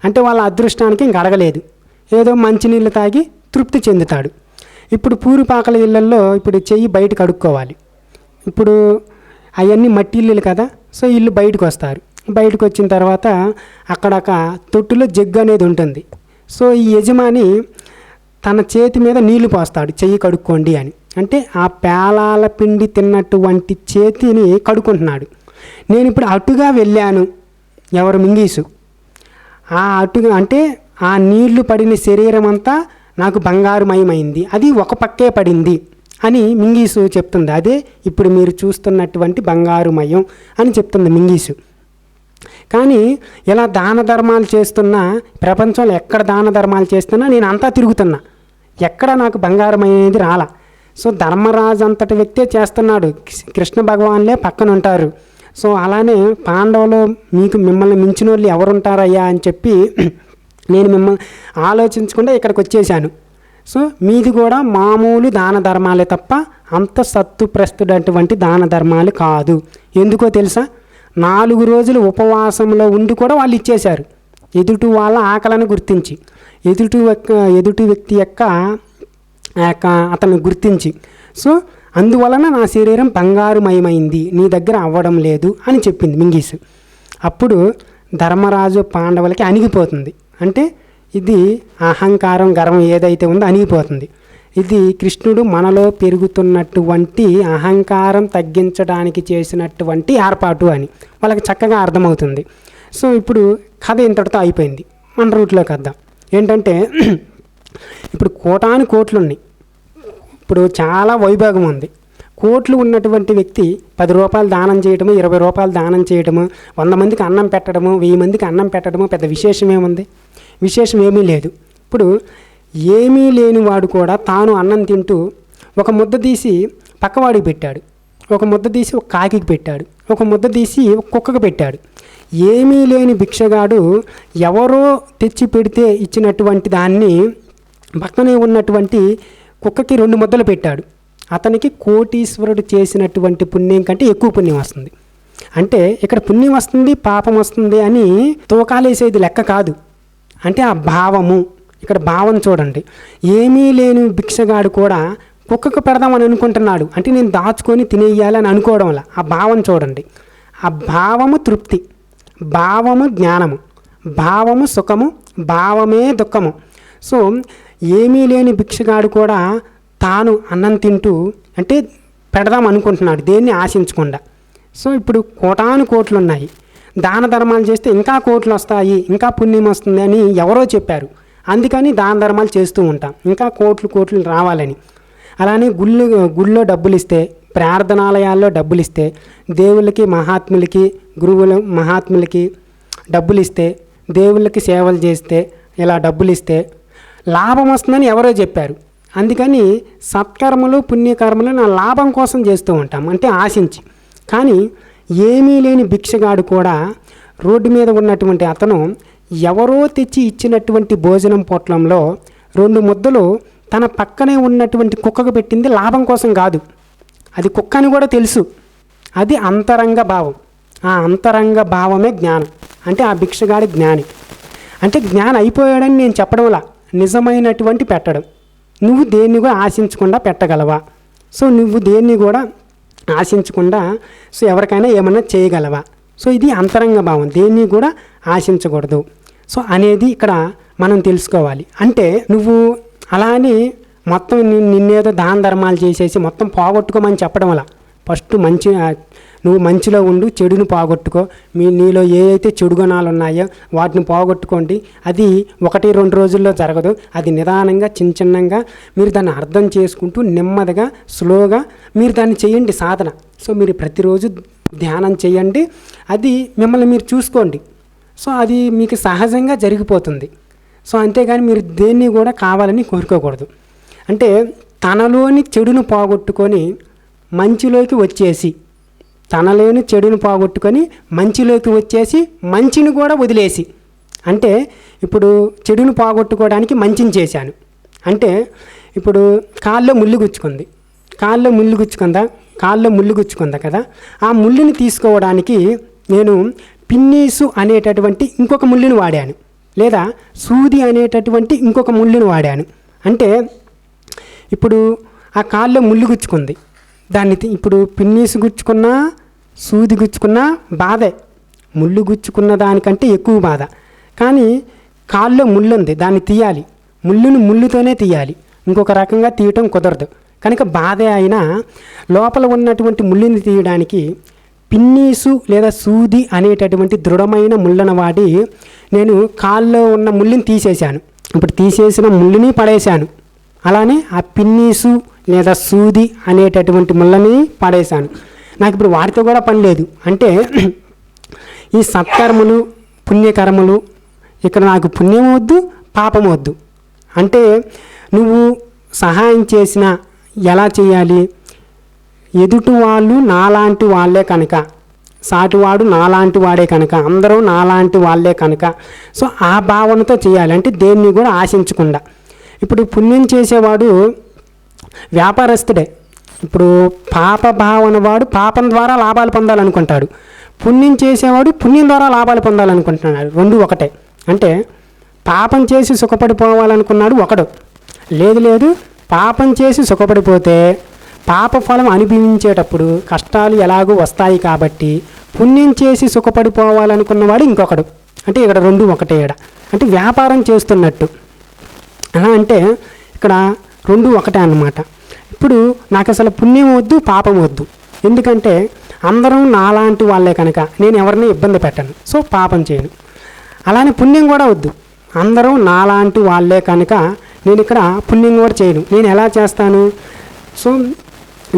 అంటే వాళ్ళ అదృష్టానికి ఇంక అడగలేదు, ఏదో మంచినీళ్ళు తాగి తృప్తి చెందుతాడు. ఇప్పుడు పూరిపాకల ఇళ్ళల్లో ఇప్పుడు చెయ్యి బయటకు కడుక్కోవాలి. ఇప్పుడు అవన్నీ మట్టి ఇల్లులు కదా, సో ఇల్లు బయటకు వస్తారు. బయటకు వచ్చిన తర్వాత అక్కడ ఒక తొట్టులో జగ్గు అనేది ఉంటుంది. సో ఈ యజమాని తన చేతి మీద నీళ్లు పోస్తాడు, చెయ్యి కడుక్కోండి అని. అంటే ఆ పేలాల పిండి తిన్నటువంటి చేతిని కడుక్కుంటున్నాడు. నేను ఇప్పుడు అటుగా వెళ్ళాను, ఎవరు మింగీసు, ఆ అటుగా అంటే ఆ నీళ్లు పడిన శరీరం అంతా నాకు బంగారుమయమైంది, అది ఒక పక్కే పడింది అని మింగీసు చెప్తుంది. అదే ఇప్పుడు మీరు చూస్తున్నటువంటి బంగారుమయం అని చెప్తుంది మింగీసు. కానీ ఇలా దాన ధర్మాలు చేస్తున్నా, ప్రపంచంలో ఎక్కడ దాన ధర్మాలు చేస్తున్నా నేను అంతా తిరుగుతున్నా, ఎక్కడ నాకు బంగారమయం అనేది రాలా. సో ధర్మరాజు అంతటి వ్యక్తే చేస్తున్నాడు, కృష్ణ భగవాన్లే పక్కన ఉంటారు. సో అలానే పాండవులు మిమ్మల్ని మించిన వాళ్ళు ఎవరుంటారయ్యా అని చెప్పి నేను మిమ్మల్ని ఆలోచించకుండా ఇక్కడికి వచ్చేసాను. సో మీది కూడా మామూలు దాన ధర్మాలే తప్ప అంత సత్తుప్రస్తుడటువంటి దాన ధర్మాలు కాదు. ఎందుకో తెలుసా, 4 రోజులు ఉపవాసంలో ఉండి కూడా వాళ్ళు ఇచ్చేశారు, ఎదుటి వాళ్ళ ఆకలిని గుర్తించి, ఎదుటి వ్యక్తి యొక్క అతన్ని గుర్తించి. సో అందువలన నా శరీరం బంగారుమయమైంది, నీ దగ్గర అవ్వడం లేదు అని చెప్పింది మింగీసు. అప్పుడు ధర్మరాజు పాండవులకి అణిగిపోతుంది. అంటే ఇది అహంకారం, గర్వం ఏదైతే ఉందో అణిగిపోతుంది. ఇది కృష్ణుడు మనలో పెరుగుతున్నటువంటి అహంకారం తగ్గించడానికి చేసినటువంటి ఏర్పాటు అని వాళ్ళకి చక్కగా అర్థమవుతుంది. సో ఇప్పుడు కథ ఇంతటితో అయిపోయింది. మన రూట్లోకి వద్దాం. ఏంటంటే ఇప్పుడు కోటాను కోట్లు ఉన్నాయి, ఇప్పుడు చాలా వైభోగం ఉంది. కోట్లు ఉన్నటువంటి వ్యక్తి 10 రూపాయలు దానం చేయడము, 20 రూపాయలు దానం చేయడము, 100 మందికి అన్నం పెట్టడము, 1000 మందికి అన్నం పెట్టడము పెద్ద విశేషం ఏముంది? విశేషం ఏమీ లేదు. ఇప్పుడు ఏమీ లేనివాడు కూడా తాను అన్నం తింటూ ఒక ముద్ద తీసి పక్కవాడికి పెట్టాడు, ఒక ముద్ద తీసి ఒక కాకికి పెట్టాడు, ఒక ముద్ద తీసి ఒక కుక్కకు పెట్టాడు. ఏమీ లేని భిక్షగాడు ఎవరో తెచ్చి పెడితే ఇచ్చినటువంటి దాన్ని పక్కనే ఉన్నటువంటి కుక్కకి 2 ముద్దలు పెట్టాడు. అతనికి కోటీశ్వరుడు చేసినటువంటి పుణ్యం కంటే ఎక్కువ పుణ్యం వస్తుంది. అంటే ఇక్కడ పుణ్యం వస్తుంది, పాపం వస్తుంది అని తూకాలేసేది లెక్క కాదు. అంటే ఆ భావము, ఇక్కడ భావం చూడండి. ఏమీ లేని భిక్షగాడు కూడా కుక్కకు పెడదామని అనుకుంటున్నాడు, అంటే నేను దాచుకొని తినేయాలని అనుకోవడం వల్ల ఆ భావం చూడండి. ఆ భావము తృప్తి, భావము జ్ఞానము, భావము సుఖము, భావమే దుఃఖము. సో ఏమీ లేని భిక్షగాడు కూడా తాను అన్నం తింటూ అంటే పెడదాం అనుకుంటున్నాడు, దేన్ని ఆశించకుండా. సో ఇప్పుడు కోటాను కోట్లు ఉన్నాయి, దాన ధర్మాలు చేస్తే ఇంకా కోట్లు వస్తాయి, ఇంకా పుణ్యం వస్తుంది అని ఎవరో చెప్పారు. అందుకని దాన ధర్మాలు చేస్తూ ఉంటాం, ఇంకా కోట్లు రావాలని. అలానే గుళ్ళో డబ్బులు ఇస్తే, ప్రార్థనాలయాల్లో డబ్బులు ఇస్తే, దేవుళ్ళకి మహాత్ములకి గురువుల మహాత్ములకి డబ్బులు ఇస్తే, దేవుళ్ళకి సేవలు చేస్తే, ఇలా డబ్బులు ఇస్తే లాభం వస్తుందని ఎవరో చెప్పారు. అందుకని సత్కర్మలు పుణ్యకర్మలు నా లాభం కోసం చేస్తూ ఉంటాం, అంటే ఆశించి. కానీ ఏమీ లేని భిక్షగాడు కూడా, రోడ్డు మీద ఉన్నటువంటి అతను ఎవరో తెచ్చి ఇచ్చినటువంటి భోజనం పొట్లంలో 2 ముద్దలు తన పక్కనే ఉన్నటువంటి కుక్కకు పెట్టింది లాభం కోసం కాదు. అది కుక్క అని కూడా తెలుసు. అది అంతరంగ భావం. ఆ అంతరంగ భావమే జ్ఞానం. అంటే ఆ భిక్షగాడి జ్ఞాని. అంటే జ్ఞానం అయిపోయాడని నేను చెప్పడంలా, నిజమైనటువంటి పెట్టడం. నువ్వు దేన్ని కూడా ఆశించకుండా పెట్టగలవా? సో నువ్వు దేన్ని కూడా ఆశించకుండా సో ఎవరికైనా ఏమన్నా చేయగలవా? సో ఇది అంతరంగ భావం. దేన్ని కూడా ఆశించకూడదు సో అనేది ఇక్కడ మనం తెలుసుకోవాలి. అంటే నువ్వు అలా అని మొత్తం నిన్నేదో దాన ధర్మాలు చేసేసి మొత్తం పోగొట్టుకోమని చెప్పడం వల్ల, ఫస్ట్ నువ్వు మంచిలో ఉండు, చెడుని పోగొట్టుకో. నీలో ఏ అయితే చెడు గుణాలు ఉన్నాయో వాటిని పోగొట్టుకోండి. అది 1-2 రోజుల్లో జరగదు. అది నిదానంగా చిన్నగా మీరు దాన్ని అర్థం చేసుకుంటూ నెమ్మదిగా స్లోగా మీరు దాన్ని చేయండి సాధన. సో మీరు ప్రతిరోజు ధ్యానం చేయండి, అది మిమ్మల్ని మీరు చూసుకోండి. సో అది మీకు సహజంగా జరిగిపోతుంది. సో అంతేగాని మీరు దేన్ని కూడా కావాలని కోరుకోకూడదు. అంటే తనలోని చెడును పోగొట్టుకొని మంచిలోకి వచ్చేసి, తనలోని చెడును పోగొట్టుకొని మంచిలోకి వచ్చేసి మంచిని కూడా వదిలేసి, అంటే ఇప్పుడు చెడును పోగొట్టుకోవడానికి మంచిని చేశాను. అంటే ఇప్పుడు కాల్లో ముళ్ళు గుచ్చుకుందా కదా, ఆ ముళ్ళుని తీసుకోవడానికి నేను పిన్నీసు అనేటటువంటి ఇంకొక ముళ్ళుని వాడాను, లేదా సూది అనేటటువంటి ఇంకొక ముళ్ళుని వాడాను. అంటే ఇప్పుడు ఆ కాల్లో ముళ్ళు గుచ్చుకుంది, దాన్ని ఇప్పుడు పిన్నీసు గుచ్చుకున్నా సూది గుచ్చుకున్నా బాధే, ముళ్ళు గుచ్చుకున్న దానికంటే ఎక్కువ బాధ. కానీ కాల్లో ముళ్ళు ఉంది, దాన్ని తీయాలి, ముళ్ళుతోనే తీయాలి, ఇంకొక రకంగా తీయటం కుదరదు. కనుక బాధే అయినా లోపల ఉన్నటువంటి ముళ్ళుని తీయడానికి పిన్నీసు లేదా సూది అనేటటువంటి దృఢమైన ముళ్ళను వాడి నేను కాల్లో ఉన్న ముళ్ళుని తీసేశాను. ఇప్పుడు తీసేసిన ముళ్ళుని పడేశాను. అలానే ఆ పిన్నీసు లేదా సూది అనేటటువంటి ముళ్ళని పడేశాను. నాకు ఇప్పుడు వాటితో కూడా పని లేదు. అంటే ఈ సత్కర్మలు పుణ్యకర్మలు, ఇక్కడ నాకు పుణ్యం వద్దు పాపం వద్దు. అంటే నువ్వు సహాయం చేసినా ఎలా చేయాలి? ఎదుటి వాళ్ళు నాలాంటి వాళ్ళే కనుక, సాటివాడు నాలాంటి వాడే కనుక, అందరూ నాలాంటి వాళ్ళే కనుక, సో ఆ భావనతో చేయాలి. అంటే దేన్ని కూడా ఆశించకుండా. ఇప్పుడు పుణ్యం చేసేవాడు వ్యాపారస్తుడే. ఇప్పుడు పాప భావన వాడు పాపం ద్వారా లాభాలు పొందాలనుకుంటాడు, పుణ్యం చేసేవాడు పుణ్యం ద్వారా లాభాలు పొందాలనుకుంటున్నాడు. 2 ఒకటే. అంటే పాపం చేసి సుఖపడిపోవాలనుకున్నాడు ఒకడు, లేదు పాపం చేసి సుఖపడిపోతే పాప ఫలం అనుభవించేటప్పుడు కష్టాలు ఎలాగూ వస్తాయి కాబట్టి పుణ్యం చేసి సుఖపడిపోవాలనుకున్నవాడు ఇంకొకడు. అంటే ఇక్కడ 2 ఒకటే. అంటే వ్యాపారం చేస్తున్నట్టు. అలా అంటే ఇక్కడ 2 ఒకటే అన్నమాట. ఇప్పుడు నాకు అసలు పుణ్యం వద్దు పాపం వద్దు, ఎందుకంటే అందరం నాలాంటి వాళ్ళే కనుక నేను ఎవరిని ఇబ్బంది పెట్టను, సో పాపం చేయను. అలానే పుణ్యం కూడా వద్దు, అందరూ నాలాంటి వాళ్ళే కనుక నేను ఇక్కడ పుణ్యం కూడా చేయను. నేను ఎలా చేస్తాను? సో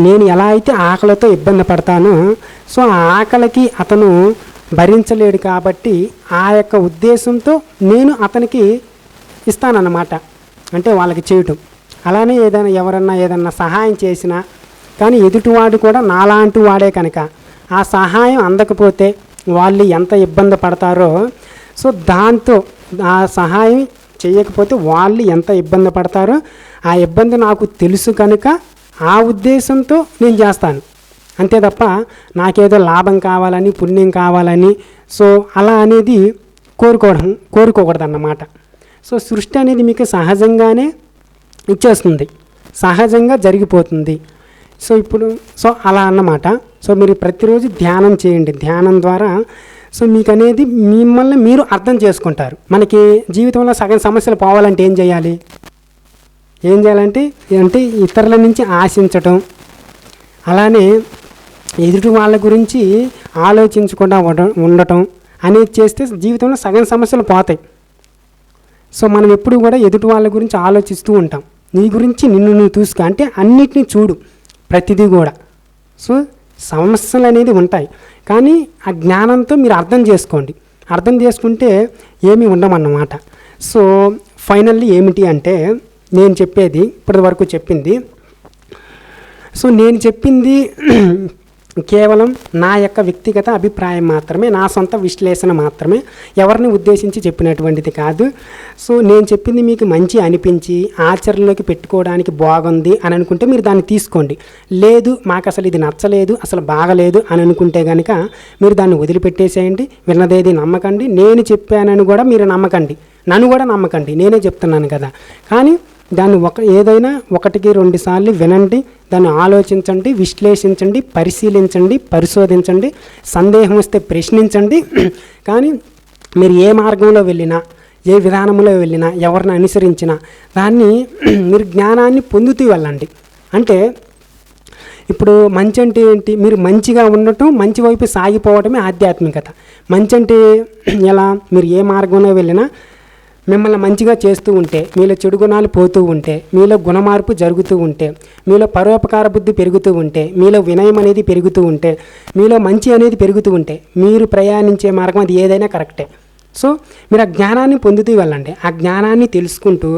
నేను ఎలా అయితే ఆకలితో ఇబ్బంది పడతానో, సో ఆ ఆకలికి అతను భరించలేడు కాబట్టి ఆ యొక్క ఉద్దేశంతో నేను అతనికి ఇస్తానన్నమాట. అంటే వాళ్ళకి చేయటం. అలానే ఎవరన్నా ఏదన్నా సహాయం చేసినా కానీ ఎదుటివాడు కూడా నాలాంటి వాడే కనుక ఆ సహాయం అందకపోతే వాళ్ళు ఎంత ఇబ్బంది పడతారో, సో దాంతో ఆ సహాయం చేయకపోతే వాళ్ళు ఎంత ఇబ్బంది పడతారో ఆ ఇబ్బంది నాకు తెలుసు కనుక ఆ ఉద్దేశంతో నేను చేస్తాను. అంతే తప్ప నాకేదో లాభం కావాలని పుణ్యం కావాలని సో అలా అనేది కోరుకోకూడదు అన్నమాట. సో సృష్టి అనేది మీకు సహజంగానే ఇచ్చేస్తుంది, సహజంగా జరిగిపోతుంది. సో ఇప్పుడు సో అలా అన్నమాట. సో మీరు ప్రతిరోజు ధ్యానం చేయండి. ధ్యానం ద్వారా సో మీకు అనేది మిమ్మల్ని మీరు అర్థం చేసుకుంటారు. మనకి జీవితంలో సగం సమస్యలు పోవాలంటే ఏం చేయాలంటే ఇతరుల నుంచి ఆశించటం, అలానే ఎదుటి వాళ్ళ గురించి ఆలోచించకుండా ఉండటం అనేది చేస్తే జీవితంలో సగం సమస్యలు పోతాయి. సో మనం ఎప్పుడు కూడా ఎదుటి వాళ్ళ గురించి ఆలోచిస్తూ ఉంటాం. నీ గురించి నిన్ను నువ్వు చూసుకో అంటే అన్నిటినీ చూడు, ప్రతిదీ కూడా. సో సమస్యలు అనేది ఉంటాయి, కానీ ఆ జ్ఞానంతో మీరు అర్థం చేసుకోండి. అర్థం చేసుకుంటే ఏమీ ఉండమన్నమాట. సో ఫైనల్లీ ఏమిటి అంటే నేను చెప్పేది ఇప్పటి వరకు చెప్పింది. సో నేను చెప్పింది కేవలం నా యొక్క వ్యక్తిగత అభిప్రాయం మాత్రమే, నా సొంత విశ్లేషణ మాత్రమే, ఎవరిని ఉద్దేశించి చెప్పినటువంటిది కాదు. సో నేను చెప్పింది మీకు మంచి అనిపించి ఆచరణలోకి పెట్టుకోవడానికి బాగుంది అని అనుకుంటే మీరు దాన్ని తీసుకోండి. లేదు మాకు అసలు ఇది నచ్చలేదు, అసలు బాగలేదు అని అనుకుంటే కనుక మీరు దాన్ని వదిలిపెట్టేసేయండి. విన్నదేది నమ్మకండి, నేను చెప్పానని కూడా మీరు నమ్మకండి, నన్ను కూడా నమ్మకండి, నేనే చెప్తున్నాను కదా. కానీ దాన్ని ఏదైనా 1-2 సార్లు వినండి, దాన్ని ఆలోచించండి, విశ్లేషించండి, పరిశీలించండి, పరిశోధించండి, సందేహం వస్తే ప్రశ్నించండి. కానీ మీరు ఏ మార్గంలో వెళ్ళినా, ఏ విధానంలో వెళ్ళినా, ఎవరిని అనుసరించినా దాన్ని మీరు జ్ఞానాన్ని పొందుతూ వెళ్ళండి. అంటే ఇప్పుడు మంచి అంటే ఏంటి? మీరు మంచిగా ఉండటం, మంచి వైపు సాగిపోవటమే ఆధ్యాత్మికత. మంచి అంటే ఎలా? మీరు ఏ మార్గంలో వెళ్ళినా మిమ్మల్ని మంచిగా చేస్తూ ఉంటే, మీలో చెడు గుణాలు పోతూ ఉంటే, మీలో గుణమార్పు జరుగుతూ ఉంటే, మీలో పరోపకార బుద్ధి పెరుగుతూ ఉంటే, మీలో వినయం అనేది పెరుగుతూ ఉంటే, మీలో మంచి అనేది పెరుగుతూ ఉంటే, మీరు ప్రయాణించే మార్గం అది ఏదైనా కరెక్టే. సో మీరు ఆ జ్ఞానాన్ని పొందుతూ వెళ్ళండి. ఆ జ్ఞానాన్ని తెలుసుకుంటూ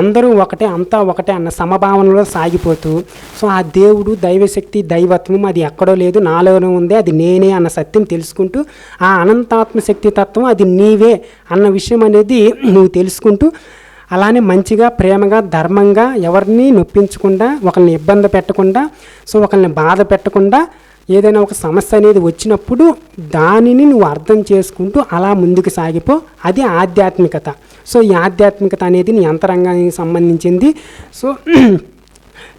అందరూ ఒకటే, అంతా ఒకటే అన్న సమభావనలో సాగిపోతూ, సో ఆ దేవుడు, దైవశక్తి, దైవత్వం అది ఎక్కడో లేదు, నాలోనే ఉంది, అది నేనే అన్న సత్యం తెలుసుకుంటూ, ఆ అనంతాత్మశక్తి తత్వం అది నీవే అన్న విషయం అనేది నువ్వు తెలుసుకుంటూ, అలానే మంచిగా, ప్రేమగా, ధర్మంగా, ఎవరిని నొప్పించకుండా, ఒకరిని ఇబ్బంది పెట్టకుండా, సో ఒకరిని బాధ పెట్టకుండా, ఏదైనా ఒక సమస్య అనేది వచ్చినప్పుడు దానిని నువ్వు అర్థం చేసుకుంటూ అలా ముందుకు సాగిపో. అది ఆధ్యాత్మికత. సో ఈ ఆధ్యాత్మికత అనేది నీ అంతరంగానికి సంబంధించింది. సో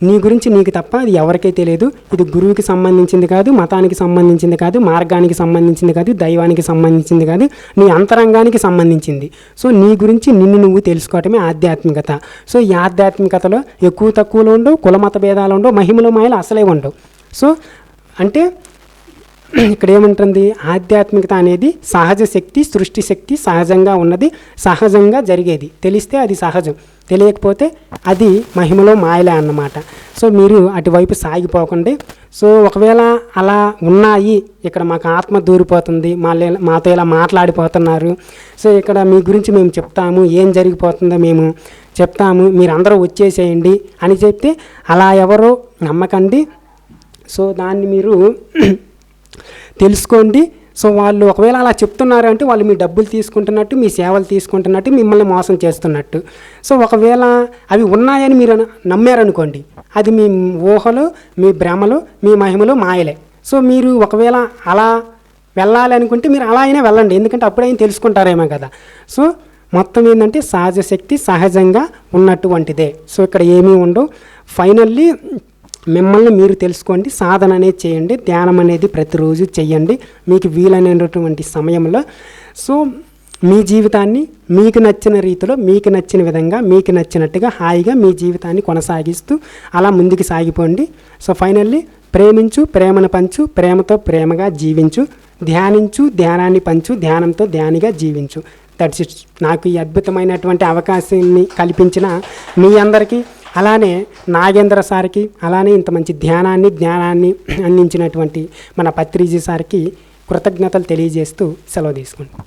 నీ గురించి నీకు తప్ప అది ఎవరికీ తెలియదు. ఇది గురువుకి సంబంధించింది కాదు, మతానికి సంబంధించింది కాదు, మార్గానికి సంబంధించింది కాదు, దైవానికి సంబంధించింది కాదు, నీ అంతరంగానికి సంబంధించింది. సో నీ గురించి నిన్ను నువ్వు తెలుసుకోవటమే ఆధ్యాత్మికత. సో ఈ ఆధ్యాత్మికతలో ఎక్కువ తక్కువలో ఉండవు, కులమత భేదాలు ఉండవు, మహిమలు మాయలు అసలే ఉండవు. సో అంటే ఇక్కడ ఏమంటుంది? ఆధ్యాత్మికత అనేది సహజ శక్తి, సృష్టి శక్తి, సహజంగా ఉన్నది, సహజంగా జరిగేది. తెలిస్తే అది సహజం, తెలియకపోతే అది మహిమలో మాయలే అన్నమాట. సో మీరు అటువైపు సాగిపోకండి. సో ఒకవేళ అలా ఉన్నాయి, ఇక్కడ మాకు ఆత్మ దూరిపోతుంది, మాతో ఇలా మాట్లాడిపోతున్నారు, సో ఇక్కడ మీ గురించి మేము చెప్తాము, ఏం జరిగిపోతుందో మేము చెప్తాము, మీరు అందరూ వచ్చేసేయండి అని చెప్తే అలా ఎవరో నమ్మకండి. సో దాన్ని మీరు తెలుసుకోండి. సో వాళ్ళు ఒకవేళ అలా చెప్తున్నారు అంటే వాళ్ళు మీ డబ్బులు తీసుకుంటున్నట్టు, మీ సేవలు తీసుకుంటున్నట్టు, మిమ్మల్ని మోసం చేస్తున్నట్టు. సో ఒకవేళ అవి ఉన్నాయని మీరు నమ్మారనుకోండి, అది మీ ఊహలు, మీ భ్రమలు, మీ మహిమలు, మాయలే. సో మీరు ఒకవేళ అలా వెళ్ళాలి అనుకుంటే మీరు అలా అయినా వెళ్ళండి, ఎందుకంటే అప్పుడైనా తెలుసుకుంటారేమో కదా. సో మొత్తం ఏంటంటే సహజ శక్తి సహజంగా ఉన్నటువంటిదే. సో ఇక్కడ ఏమీ ఉండవు. ఫైనల్లీ మిమ్మల్ని మీరు తెలుసుకోండి, సాధన అనేది చేయండి, ధ్యానం అనేది ప్రతిరోజు చెయ్యండి మీకు వీలైనటువంటి సమయంలో. సో మీ జీవితాన్ని మీకు నచ్చిన రీతిలో, మీకు నచ్చిన విధంగా, మీకు నచ్చినట్టుగా హాయిగా మీ జీవితాన్ని కొనసాగిస్తూ అలా ముందుకు సాగిపోండి. సో ఫైనల్లీ ప్రేమించు, ప్రేమను పంచు, ప్రేమతో ప్రేమగా జీవించు, ధ్యానించు, ధ్యానాన్ని పంచు, ధ్యానంతో ధ్యానిగా జీవించు. That's it. నాకు ఈ అద్భుతమైనటువంటి అవకాశాన్ని కల్పించిన మీ అందరికీ, అలానే నాగేంద్ర సార్కి, అలానే ఇంత మంచి జ్ఞానాన్ని అందించినటువంటి మన పత్రిజీ సార్కి కృతజ్ఞతలు తెలియజేస్తూ సెలవు తీసుకుంటాం.